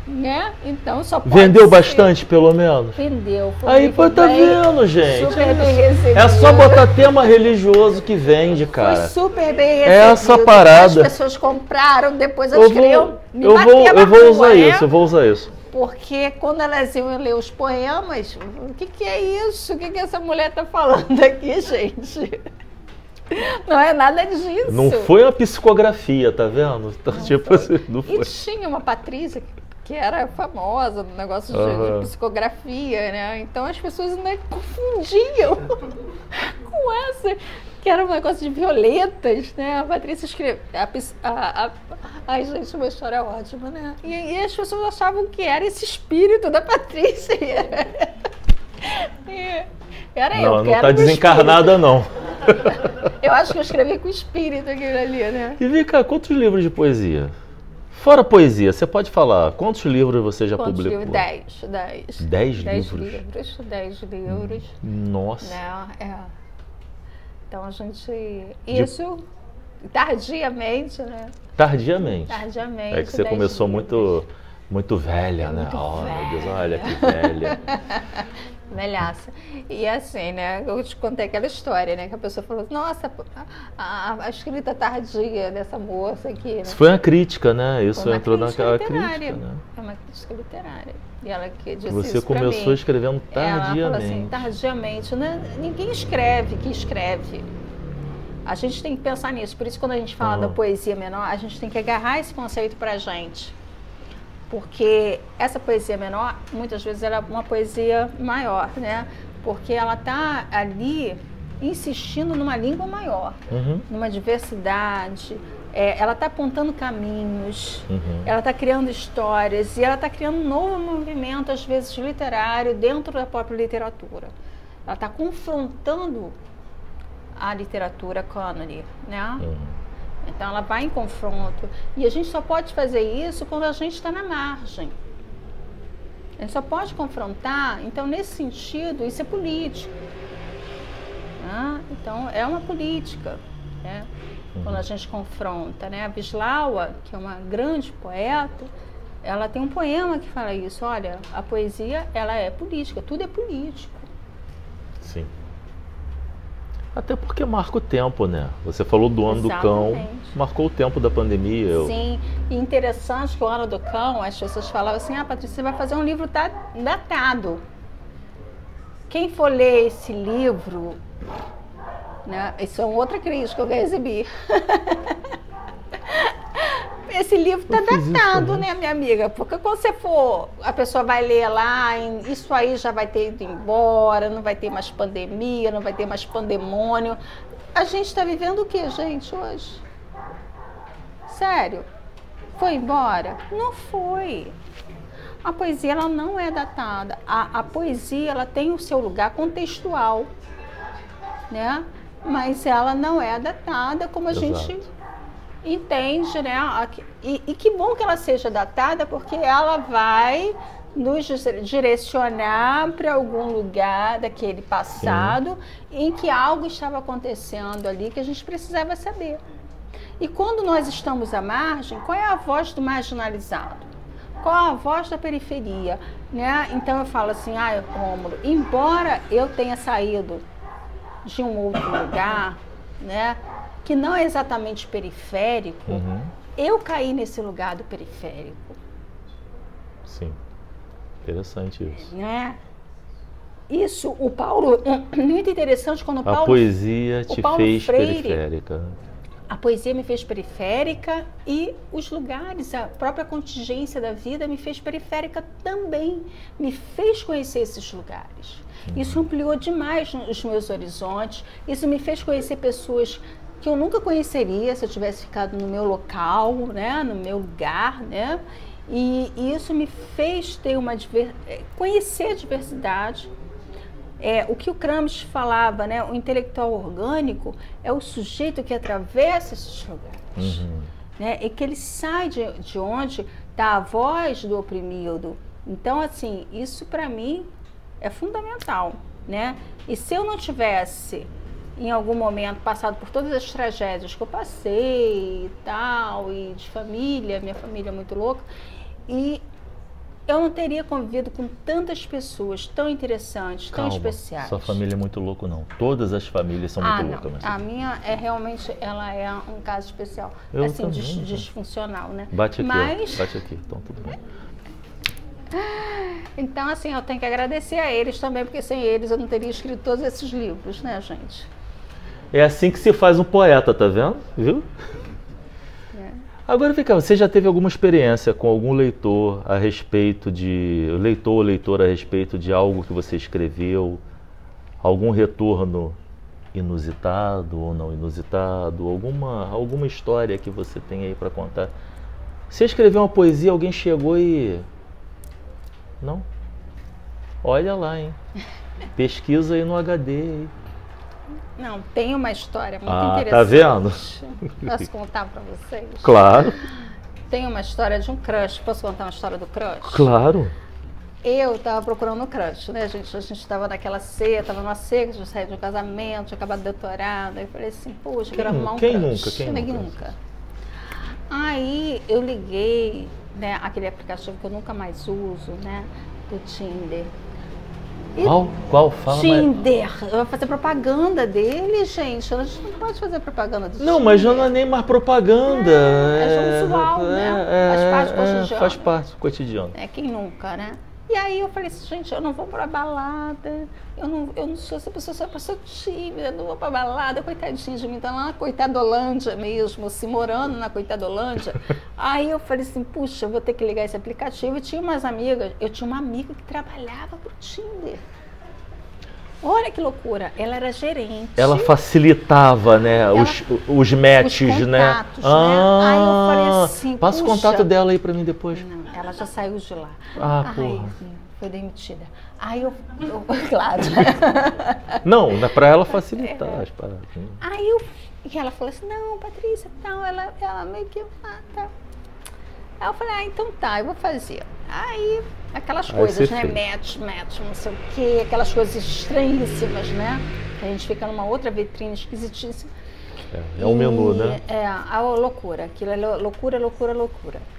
Né? Então, só pode vendeu ser. Bastante, pelo menos? Vendeu. Aí, pô, tá vendo, gente? Super bem recebido. É só botar tema religioso que vende, cara. Foi super bem recebido. Essa parada. As pessoas compraram, depois elas queriam me bater eu na vou rua, usar né? isso, eu vou usar isso. Porque quando elas iam ler os poemas, o que é isso? O que essa mulher tá falando aqui, gente? Não é nada disso. Não foi uma psicografia, tá vendo? Então, tipo assim, não foi. E tinha uma Patrícia que era famosa no negócio de psicografia, né? Então as pessoas ainda confundiam com essa, que era um negócio de violetas, né? A Patrícia escreveu. Ai, gente, uma história ótima, né? E as pessoas achavam que era esse espírito da Patrícia. Era eu. Não tá desencarnada, não. Eu acho que eu escrevi com espírito aquilo ali, né? E vem cá, quantos livros de poesia? Fora poesia, você pode falar, quantos livros você já publicou? 10. 10 livros? 10 livros. Nossa. Né? Então a gente... Isso, tardiamente, né? Tardiamente. Tardiamente. É que você começou muito velha, né? Muito velha. Meu Deus, olha que velha. Velhaça. E assim, né? Eu te contei aquela história, né? Que a pessoa falou, nossa, a escrita tardia dessa moça aqui, né? Isso foi uma crítica, né? Isso entrou naquela crítica, né? É uma crítica literária. E ela que disse você isso pra começou mim. Escrevendo tardiamente. Ela falou assim, tardiamente. Né? Ninguém escreve que escreve. A gente tem que pensar nisso. Por isso, quando a gente fala da poesia menor, a gente tem que agarrar esse conceito pra gente. Porque essa poesia menor, muitas vezes, ela é uma poesia maior, né? Porque ela está ali insistindo numa língua maior, numa diversidade. Ela está apontando caminhos, ela está criando histórias e ela está criando um novo movimento, às vezes literário, dentro da própria literatura. Ela está confrontando a literatura cânone, né? Então ela vai em confronto. E a gente só pode fazer isso quando a gente está na margem. A gente só pode confrontar, então nesse sentido, isso é político. Né? Então é uma política, né? Quando a gente confronta, né? A Wisława, que é uma grande poeta, ela tem um poema que fala isso. Olha, a poesia, ela é política, tudo é político. Sim. Até porque marca o tempo, né? Você falou do ano do cão, marcou o tempo da pandemia. Sim, e interessante que o ano do cão, as pessoas falavam assim, Patrícia, você vai fazer um livro datado. Quem for ler esse livro, né? Isso é uma outra crítica que eu recebi. Esse livro está datado, né, minha amiga? Porque quando você for, a pessoa vai ler lá, isso aí já vai ter ido embora, não vai ter mais pandemia, não vai ter mais pandemônio. A gente está vivendo o que, gente, hoje? Sério? Foi embora? Não foi. A poesia, ela não é datada. A poesia, ela tem o seu lugar contextual, né? Mas ela não é datada como a gente entende, né? E que bom que ela seja datada, porque ela vai nos direcionar para algum lugar daquele passado em que algo estava acontecendo ali que a gente precisava saber. E quando nós estamos à margem, qual é a voz do marginalizado? Qual a voz da periferia? Né? Então eu falo assim, Rômulo, embora eu tenha saído de um outro lugar, né, que não é exatamente periférico, eu caí nesse lugar do periférico. Sim, interessante isso. Né? Isso, o Paulo, muito interessante quando o Paulo... A poesia te fez periférica. A poesia me fez periférica e os lugares, a própria contingência da vida me fez periférica também, me fez conhecer esses lugares. Isso ampliou demais os meus horizontes, isso me fez conhecer pessoas que eu nunca conheceria se eu tivesse ficado no meu local, né, no meu lugar, né? E isso me fez ter conhecer a diversidade. O que o Gramsci falava, né, o intelectual orgânico é o sujeito que atravessa esses lugares, né, e que ele sai de onde está a voz do oprimido. Então, assim, isso para mim é fundamental, né? E se eu não tivesse, em algum momento, passado por todas as tragédias que eu passei e tal, e de família, minha família é muito louca, e eu não teria convivido com tantas pessoas tão interessantes, tão especiais. Sua família é muito louca, não. Todas as famílias são muito loucas. Mas... A minha é realmente, ela é um caso especial. Eu assim, também, disfuncional, né? Bate aqui, bate aqui. Então, tudo bem. Então, assim, eu tenho que agradecer a eles também, porque sem eles eu não teria escrito todos esses livros, né, gente? É assim que se faz um poeta, tá vendo? Viu? Agora, vem cá, você já teve alguma experiência com algum leitor a respeito de... Leitor ou leitora a respeito de algo que você escreveu? Algum retorno inusitado ou não inusitado? Alguma história que você tem aí para contar? Você escreveu uma poesia, alguém chegou e... Não? Olha lá, hein? Pesquisa aí no HD. Aí. Não, tem uma história muito interessante. Tá vendo? Posso contar para vocês? Claro. Tem uma história de um crush. Posso contar uma história do crush? Claro. Eu estava procurando um crush, né, gente? A gente estava naquela ceia, estava numa ceia, já saí de um casamento, tinha acabado de doutorado. Aí eu falei assim, poxa, quero arrumar um crush. Quem nunca? Aí eu liguei, né, aquele aplicativo que eu nunca mais uso, né, do Tinder. Qual? Fala Tinder. Eu vou fazer propaganda dele, gente. A gente não pode fazer propaganda do Tinder. Não, mas já não é nem mais propaganda. É jogo usual, né? Faz parte do cotidiano. Faz parte do cotidiano. Quem nunca, né? E aí eu falei assim, gente, eu não vou pra balada, eu não sou essa pessoa, sou uma pessoa tímida, não vou pra balada, coitadinha de mim, tá lá na Coitadolândia mesmo, assim, morando na Coitadolândia. Aí eu falei assim, puxa, eu vou ter que ligar esse aplicativo. E tinha umas amigas, eu tinha uma amiga que trabalhava pro Tinder. Olha que loucura, ela era gerente. Ela facilitava, né, os matches, os né? contatos, né? Aí eu falei assim, passa o contato dela aí pra mim depois. Não, ela já saiu de lá. Ah, porra. Foi demitida. Aí eu claro. Não, é pra ela facilitar as paradas. Aí e ela falou assim, não, Patrícia, tal, ela meio que, tá. Aí eu falei, então tá, eu vou fazer. Aí, aquelas coisas, né, match, não sei o quê, aquelas coisas estranhíssimas, né? A gente fica numa outra vitrine esquisitíssima. É um menu, né? É, a loucura, aquilo é loucura.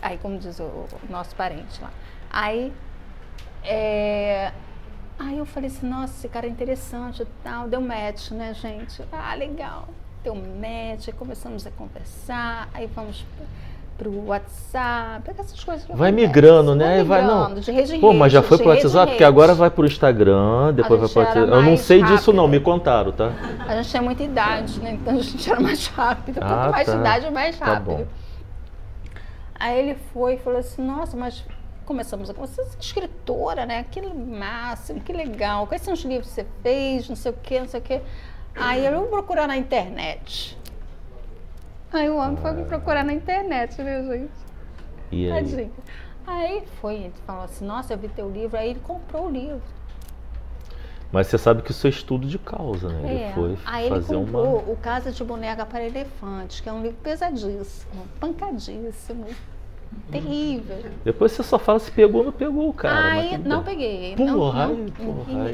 Aí, como diz o nosso parente lá. Aí eu falei assim, nossa, esse cara é interessante e tal, deu match, né, gente? Ah, legal, deu match, aí começamos a conversar, aí vamos pro WhatsApp, essas coisas que vai acontecem. migrando, né? Vai não. De rede em Pô, mas já rede, foi de pro rede em WhatsApp, porque rede. agora vai pro Instagram, depois vai pro WhatsApp. Eu não sei disso não, me contaram, tá? A gente tem muita idade, né? Então a gente era mais rápido. Quanto mais tá. idade, mais rápido. Tá bom. Aí ele foi e falou assim, nossa, mas começamos a conversar, você é escritora, né? Que máximo, que legal. Quais são os livros que você fez, não sei o quê. Aí eu vou procurar na internet. Aí o homem foi me procurar na internet, né, gente? E aí? Tadinho. Aí foi, ele falou assim, nossa, eu vi teu livro. Aí ele comprou o livro. Mas você sabe que isso é estudo de causa, né? Ele foi aí ele fazer comprou o Casa de Boneca para Elefantes, que é um livro pesadíssimo, pancadíssimo, terrível. Depois você só fala se pegou ou não pegou o cara. Aí não peguei. Porra,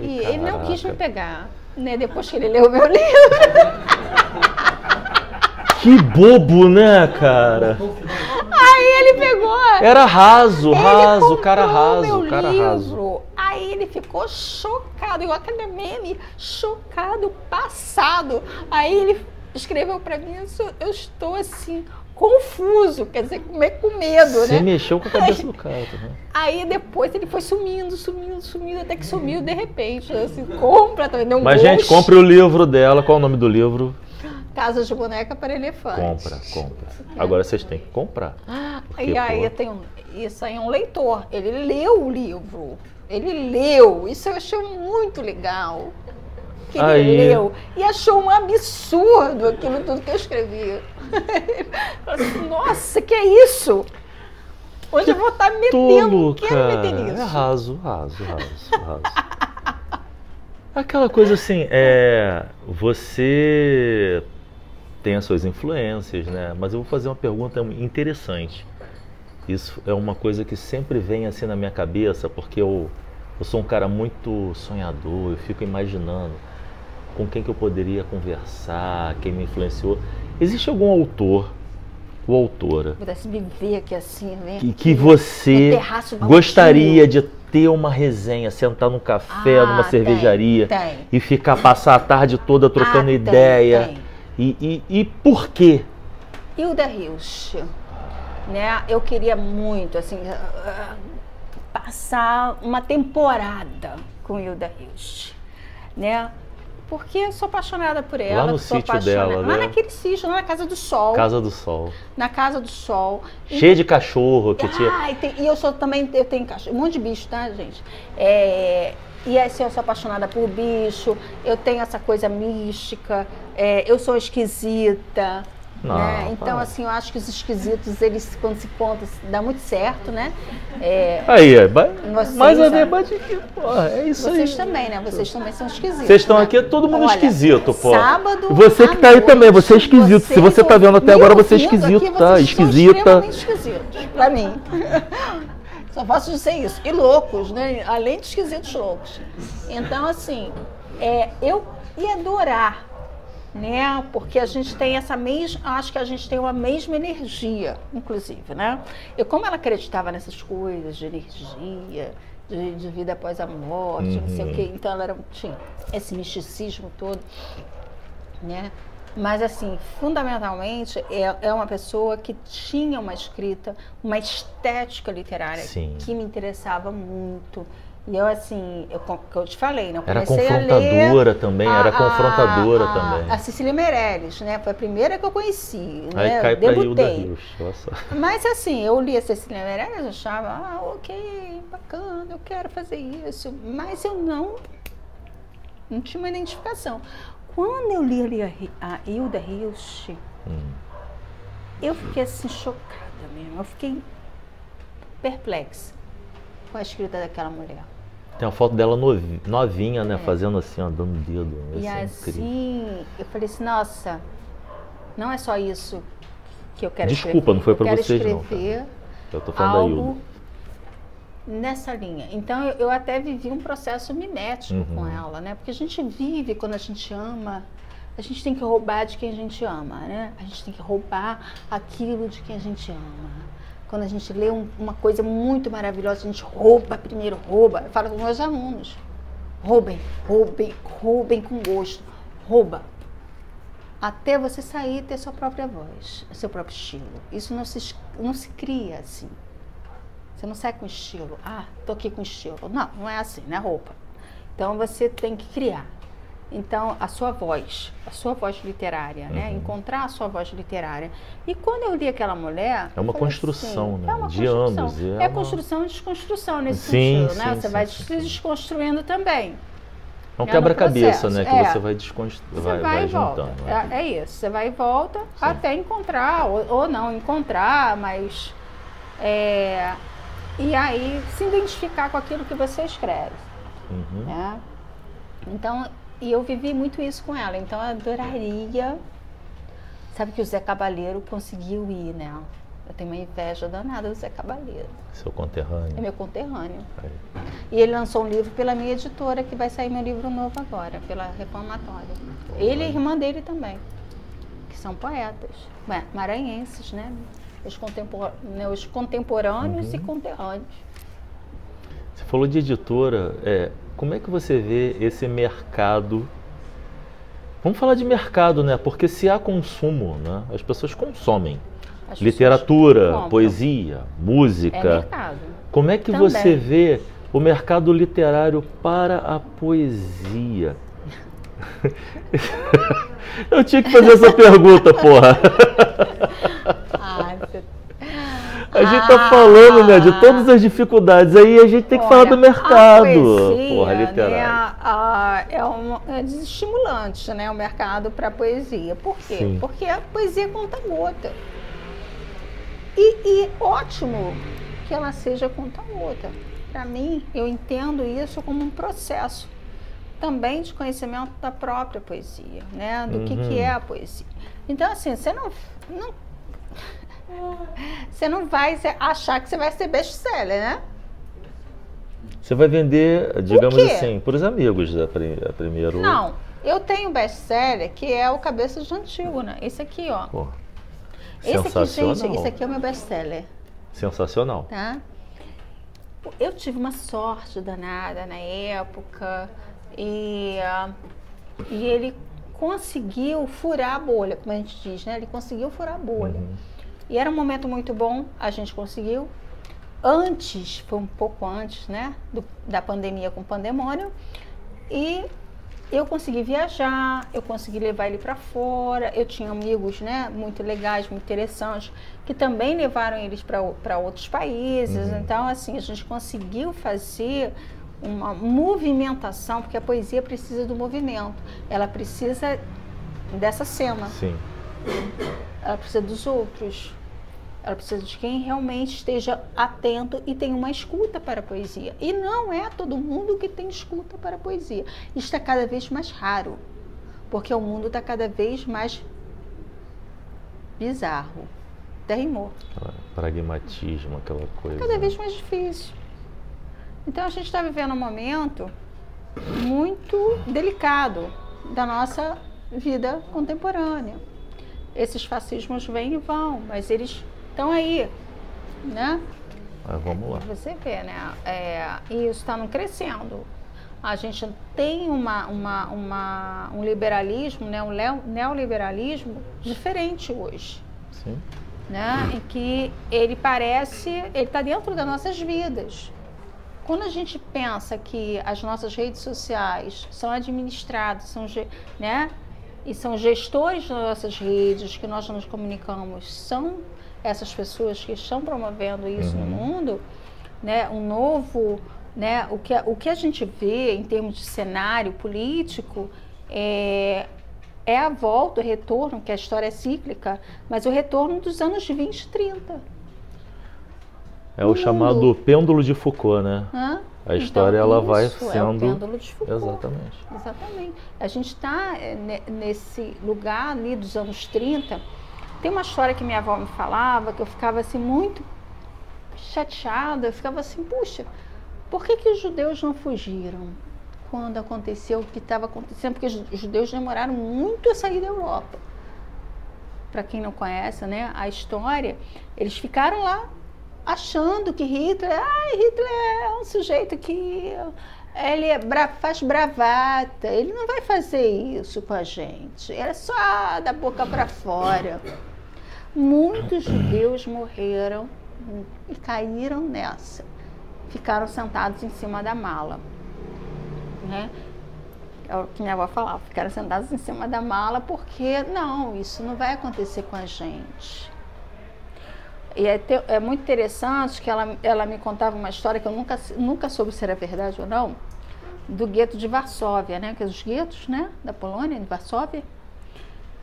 Ele não quis me pegar, né? Depois que ele leu o meu livro. Que bobo, né, cara? Aí ele pegou. Era raso, Ele cara comprou raso, meu cara livro. raso. Aí ele ficou chocado, igual aquele meme, chocado, passado. Aí ele escreveu pra mim, eu estou assim, confuso, quer dizer, com medo, Você né? mexeu com a cabeça do cara, tá? Aí depois ele foi sumindo, até que sumiu de repente, assim, completamente. Deu um Mas, gente, compre o livro dela. Qual é o nome do livro? Casa de Boneca para Elefantes. Compra. Agora vocês têm que comprar. E aí tem isso aí é um leitor. Ele leu o livro. Ele leu. Isso eu achei muito legal. Que ele leu. E achou um absurdo aquilo tudo que eu escrevi. Falei assim, nossa, que é isso? Onde eu vou estar metendo? Tolo, Quero cara. meter nisso. É raso. Aquela coisa assim, você tem as suas influências, né? Mas eu vou fazer uma pergunta interessante. Isso é uma coisa que sempre vem assim na minha cabeça, porque eu sou um cara muito sonhador, eu fico imaginando com quem que eu poderia conversar, quem me influenciou. Existe algum autor ou autora Pudesse me ver aqui assim, né? que você gostaria de ter uma resenha, sentar num café, numa cervejaria e passar a tarde toda trocando ideia? E por quê? Hilda Hilst, né? Eu queria muito, assim, passar uma temporada com Hilda Hilst, né? Porque eu sou apaixonada por ela. Lá no sítio dela, né? Lá naquele sítio, lá na Casa do Sol. Casa do Sol. Na Casa do Sol. Cheio de cachorro que tinha. E eu tenho cachorro, um monte de bicho, tá, gente? E assim, eu sou apaixonada por bicho, eu tenho essa coisa mística, eu sou esquisita, Não, né? Então, assim, eu acho que os esquisitos, eles, quando se contam, dá muito certo, né? Mais a ver, porra, é isso vocês aí. também, né? Vocês também são esquisitos. Vocês estão né? aqui, é todo mundo Olha, esquisito, pô. Sábado, você que tá aí também, você é esquisito. Se você tá vendo até agora, você é esquisito, aqui, tá? Vocês Esquisita. são extremamente esquisitos, pra mim. Só posso dizer isso. E loucos, né? Além de esquisitos, loucos. Então, assim, eu ia adorar, né? Porque a gente tem essa mesma, acho que a gente tem uma mesma energia, inclusive, né? Como ela acreditava nessas coisas de energia, de vida após a morte, não sei o quê, então ela tinha esse misticismo todo, né? Mas, assim, fundamentalmente, é uma pessoa que tinha uma escrita, uma estética literária Sim. que me interessava muito. E eu, assim, que eu te falei, né? Eu Era comecei confrontadora também, era confrontadora também. A Cecília Meirelles, né? Foi a primeira que eu conheci, Aí né? cai pra Hilda Debutei. Rios. Nossa. Mas, assim, eu li a Cecília Meirelles, eu achava, ok, bacana, eu quero fazer isso. Mas eu não tinha uma identificação. Quando eu li ali a Hilda Rios, eu fiquei assim chocada mesmo, eu fiquei perplexa com a escrita daquela mulher. Tem uma foto dela novinha, né? Fazendo assim, ó, dando dedo. E assim, eu falei assim, nossa, não é só isso que eu quero escrever. Desculpa, não foi pra eu quero vocês não, escrever cara. Eu tô falando da Hilda. algo nessa linha. Então eu até vivi um processo mimético com ela, né? Porque a gente vive, quando a gente ama, a gente tem que roubar de quem a gente ama, né? A gente tem que roubar aquilo de quem a gente ama. Quando a gente lê uma coisa muito maravilhosa, a gente rouba primeiro, rouba. Eu falo com meus alunos, roubem, roubem, roubem com gosto, rouba. Até você sair e ter sua própria voz, seu próprio estilo. Isso não se cria assim. Você não sai com estilo. Ah, tô aqui com estilo. Não é assim, não é roupa. Então você tem que criar. Então a sua voz literária, né? Encontrar a sua voz literária. E quando eu li aquela mulher... É uma construção, assim, né? É uma de construção. anos. É construção e desconstrução nesse sim, sentido, né? sim, Você vai se desconstruindo também. É um quebra-cabeça, né? Que você vai vai e juntando. Volta. É isso, você vai e volta até encontrar, ou não encontrar, mas... e aí se identificar com aquilo que você escreve. Né? Então, e eu vivi muito isso com ela, então eu adoraria. Sabe que o Zé Cabaleiro conseguiu ir, né? Eu tenho uma inveja danada do Zé Cabaleiro. Seu conterrâneo. É meu conterrâneo. Aí. E ele lançou um livro pela minha editora, que vai sair meu livro novo agora, pela Reformatória. Ele e a irmã dele também, que são poetas, maranhenses, né? Os contemporâneos e conterrâneos. Você falou de editora, como é que você vê esse mercado? Vamos falar de mercado, né? Porque se há consumo, né? As pessoas consomem. As literatura, pessoas compram. poesia, música. É mercado. Como é que Também. você vê o mercado literário para a poesia? Eu tinha que fazer essa pergunta, porra. A gente tá falando, né, de todas as dificuldades, aí a gente tem que falar do mercado, porra, literário. É desestimulante, né, o mercado para poesia. Por quê? Sim. Porque a poesia conta gota. E ótimo que ela seja conta gota. Para mim, eu entendo isso como um processo também de conhecimento da própria poesia, né, do que é a poesia. Então, assim, você não vai achar que você vai ser best-seller, né? Você vai vender, digamos assim, para os amigos primeiro. Não, eu tenho best-seller que é o Cabeça de Antígona. Esse aqui, ó. Pô, esse aqui, sensacional. gente, esse aqui é o meu best-seller. Sensacional. Tá? Eu tive uma sorte danada na época e ele conseguiu furar a bolha, como a gente diz, né? Ele conseguiu furar a bolha. E era um momento muito bom, a gente conseguiu. Antes, foi um pouco antes, né, da pandemia com o pandemônio, e eu consegui viajar, eu consegui levar ele para fora, eu tinha amigos, né, muito legais, muito interessantes, que também levaram eles para outros países. Então, assim, a gente conseguiu fazer uma movimentação, porque a poesia precisa do movimento, ela precisa dessa cena. Sim. Ela precisa dos outros. Ela precisa de quem realmente esteja atento e tenha uma escuta para a poesia. E não é todo mundo que tem escuta para a poesia. Isso está cada vez mais raro, porque o mundo está cada vez mais bizarro. Até rimou. Pragmatismo, aquela coisa. Cada vez mais difícil. Então a gente está vivendo um momento muito delicado da nossa vida contemporânea. Esses fascismos vêm e vão, mas eles estão aí, né? Mas vamos lá. Você vê, né? E isso está não crescendo. a gente tem um liberalismo, né, um neoliberalismo diferente hoje. Sim. Né, em que ele está dentro das nossas vidas. Quando a gente pensa que as nossas redes sociais são administradas, né, e são gestores das nossas redes, que nós nos comunicamos, são essas pessoas que estão promovendo isso no mundo, né, né, o que a gente vê em termos de cenário político é a volta, o retorno, que a história é cíclica, mas o retorno dos anos 20 e 30. É o chamado pêndulo de Foucault, né? A história ela vai sendo... É o pêndulo de Foucault. Exatamente. Exatamente. A gente está nesse lugar ali dos anos 30. Tem uma história que minha avó me falava, que eu ficava assim muito chateada, eu ficava assim, puxa, por que os judeus não fugiram quando aconteceu o que estava acontecendo? Porque os judeus demoraram muito a sair da Europa. Para quem não conhece, né, a história, eles ficaram lá achando que Hitler é um sujeito que ele faz bravata, ele não vai fazer isso com a gente, é só da boca para fora. Muitos judeus morreram e caíram nessa, ficaram sentados em cima da mala, né? É o que minha avó falava, ficaram sentados em cima da mala porque, não, isso não vai acontecer com a gente. E é muito interessante que ela me contava uma história que eu nunca soube se era verdade ou não, do gueto de Varsóvia, né? Que é os guetos, né, da Polônia, de Varsóvia.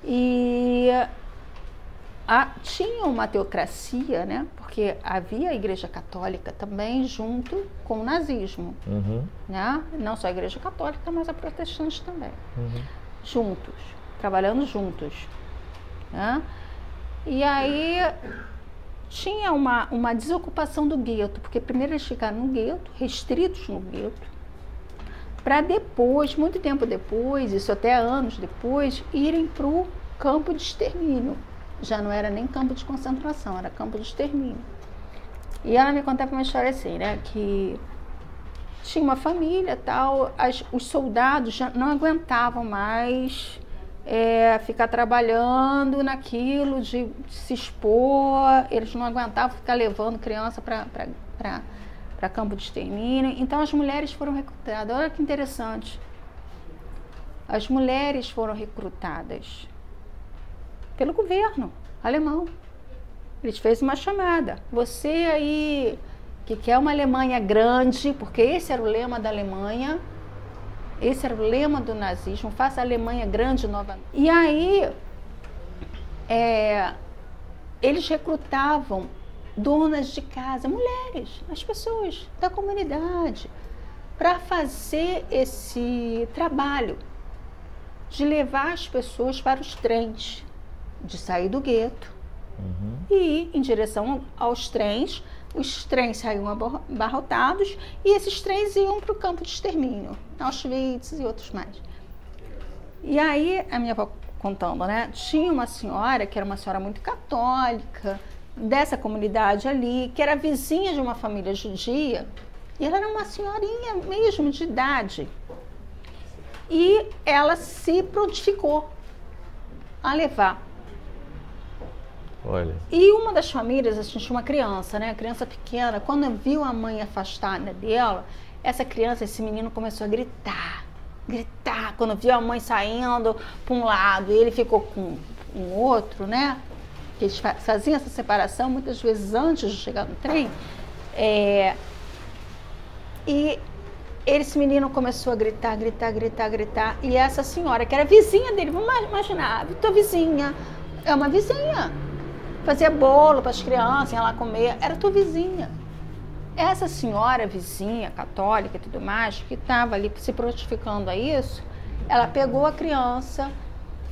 E tinha uma teocracia, né? Porque havia a Igreja Católica também junto com o nazismo, né? Não só a Igreja Católica, mas a protestante também, juntos, trabalhando juntos, né? E aí tinha uma desocupação do gueto, porque primeiro eles ficaram no gueto, restritos no gueto, para depois, muito tempo depois, isso até anos depois, irem para o campo de extermínio. Já não era nem campo de concentração, era campo de extermínio. E ela me contava uma história assim, né, que tinha uma família tal, os soldados já não aguentavam mais ficar trabalhando naquilo, de se expor, eles não aguentavam ficar levando criança para campo de extermínio. Então as mulheres foram recrutadas. Olha que interessante. As mulheres foram recrutadas pelo governo alemão. Eles fez uma chamada. Você aí que quer uma Alemanha grande, porque esse era o lema da Alemanha, esse era o lema do nazismo, faça a Alemanha grande novamente. E aí eles recrutavam donas de casa, mulheres, as pessoas da comunidade, para fazer esse trabalho de levar as pessoas para os trens, de sair do gueto e ir em direção aos trens. Os trens saíam abarrotados e esses trens iam para o campo de extermínio, Auschwitz e outros mais. E aí, a minha avó contando, né, tinha uma senhora que era uma senhora muito católica, dessa comunidade ali, que era vizinha de uma família judia, e ela era uma senhorinha mesmo de idade. E ela se prontificou a levar. Olha. E uma das famílias, a gente tinha uma criança, né? Criança pequena, quando viu a mãe afastada dela, essa criança, esse menino começou a gritar. Quando viu a mãe saindo para um lado e ele ficou com um outro, né? Que eles faziam essa separação muitas vezes antes de chegar no trem. E esse menino começou a gritar. E essa senhora, que era vizinha dele, vamos imaginar, tua vizinha, é uma vizinha. Fazia bolo para as crianças, ia lá comer, era tua vizinha. Essa senhora vizinha, católica e tudo mais, que estava ali se prontificando a isso, ela pegou a criança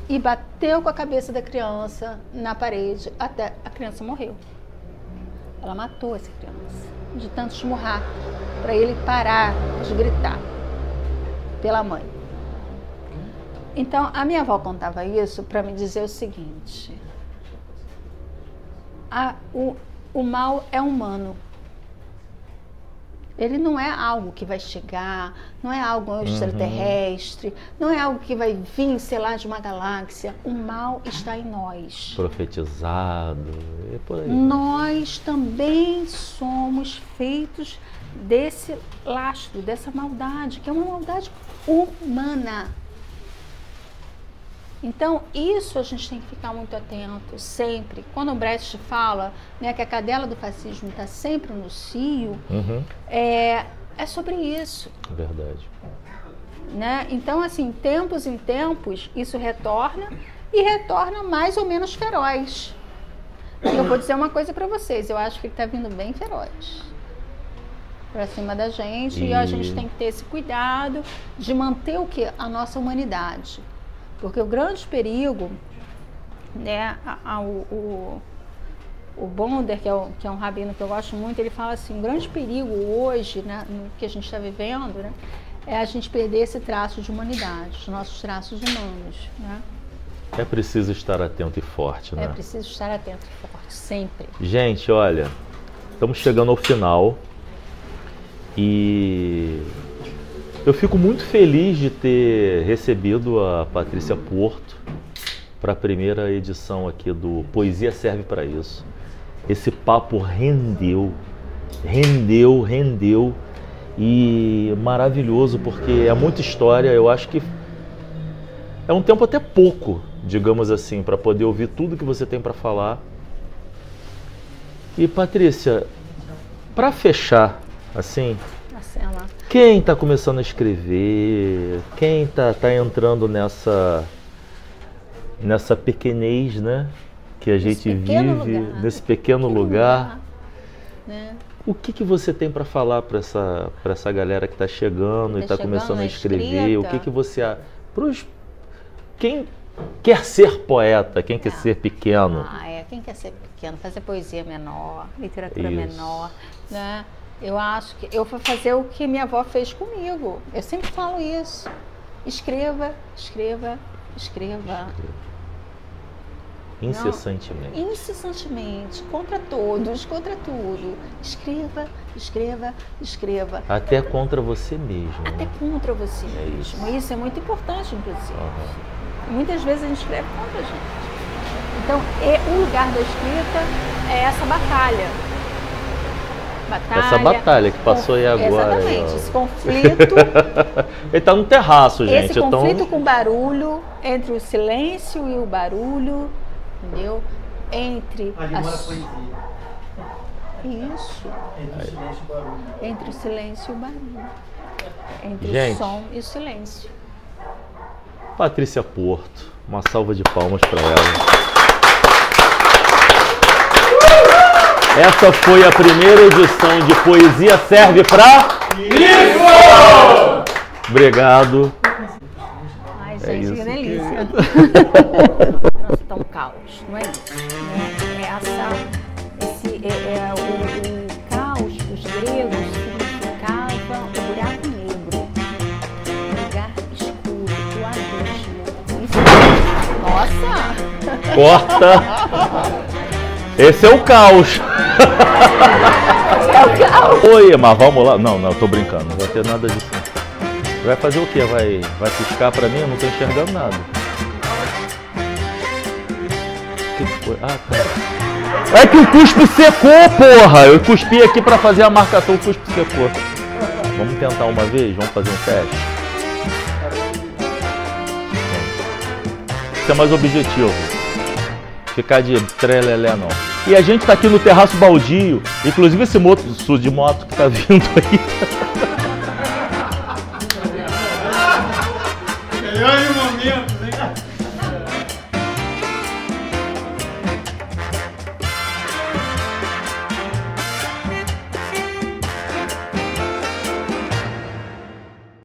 e bateu com a cabeça da criança na parede até a criança morreu. Ela matou essa criança, de tanto esmurrar, para ele parar de gritar pela mãe. Então, a minha avó contava isso para me dizer o seguinte: o mal é humano. Ele não é algo que vai chegar, não é algo extraterrestre, não é algo que vai vir, sei lá, de uma galáxia. O mal está em nós. Profetizado, e por aí. Nós também somos feitos desse lastro, dessa maldade, que é uma maldade humana. Então, isso a gente tem que ficar muito atento, sempre. Quando o Brecht fala, né, que a cadela do fascismo está sempre no cio, é sobre isso. Verdade. Né? Então, assim, tempos em tempos, isso retorna e retorna mais ou menos feroz. E eu vou dizer uma coisa para vocês, eu acho que ele está vindo bem feroz para cima da gente, e a gente tem que ter esse cuidado de manter o quê? A nossa humanidade. Porque o grande perigo, né, o Bonder, que é um rabino que eu gosto muito, ele fala assim, o grande perigo hoje, né, no que a gente está vivendo, né, é a gente perder esse traço de humanidade, os nossos traços humanos. Né? É preciso estar atento e forte, né? É preciso estar atento e forte, sempre. Gente, olha, estamos chegando ao final e eu fico muito feliz de ter recebido a Patrícia Porto para a primeira edição aqui do Poesia Serve para Isso. Esse papo rendeu e maravilhoso, porque é muita história. Eu acho que é um tempo até pouco, digamos assim, para poder ouvir tudo que você tem para falar. E Patrícia, para fechar, assim, quem está começando a escrever, quem está entrando nessa pequenez, né, que a gente vive, nesse pequeno lugar, né? O que você tem para falar para essa galera que está chegando e está começando a escrever? O que você... Quem quer ser poeta, quem quer ser pequeno? Quem quer ser pequeno, fazer poesia menor, literatura menor, né? Eu acho que eu vou fazer o que minha avó fez comigo. Eu sempre falo isso. Escreva, escreva, escreva. Incessantemente. Não, incessantemente, contra todos, contra tudo. Escreva, escreva, escreva. Até contra você mesmo. Até contra você mesmo. Isso é muito importante, inclusive. Muitas vezes a gente escreve contra a gente. Então, o lugar da escrita é essa batalha. Essa batalha que passou aí agora. Exatamente, esse conflito. Ele está no terraço, gente. Esse conflito com barulho, entre o silêncio e o barulho, entendeu? Entre Isso. Entre o silêncio e o barulho. Entre o silêncio e o barulho. Entre gente, o som e o silêncio. Patrícia Porto, uma salva de palmas para ela. Essa foi a primeira edição de Poesia Serve pra Isso! Obrigado. Ai, gente, que delícia. Nossa, tá um caos, não é isso? O caos dos gregos significava o buraco negro, o lugar escuro, o abismo. Isso... Nossa! Corta! Esse é o caos. Oi, mas vamos lá. Não, tô brincando. Não vai ter nada disso. Vai fazer o quê? Vai piscar pra mim? Eu não tô enxergando nada. O que foi? Ah, tá. É que o cuspe secou, porra! Eu cuspi aqui pra fazer a marcação, o cuspe secou. Vamos tentar uma vez? Vamos fazer um teste? Isso é mais objetivo. Ficar de trelelé não. E a gente tá aqui no terraço baldio, inclusive esse moço de moto que tá vindo aí. Melhor momento.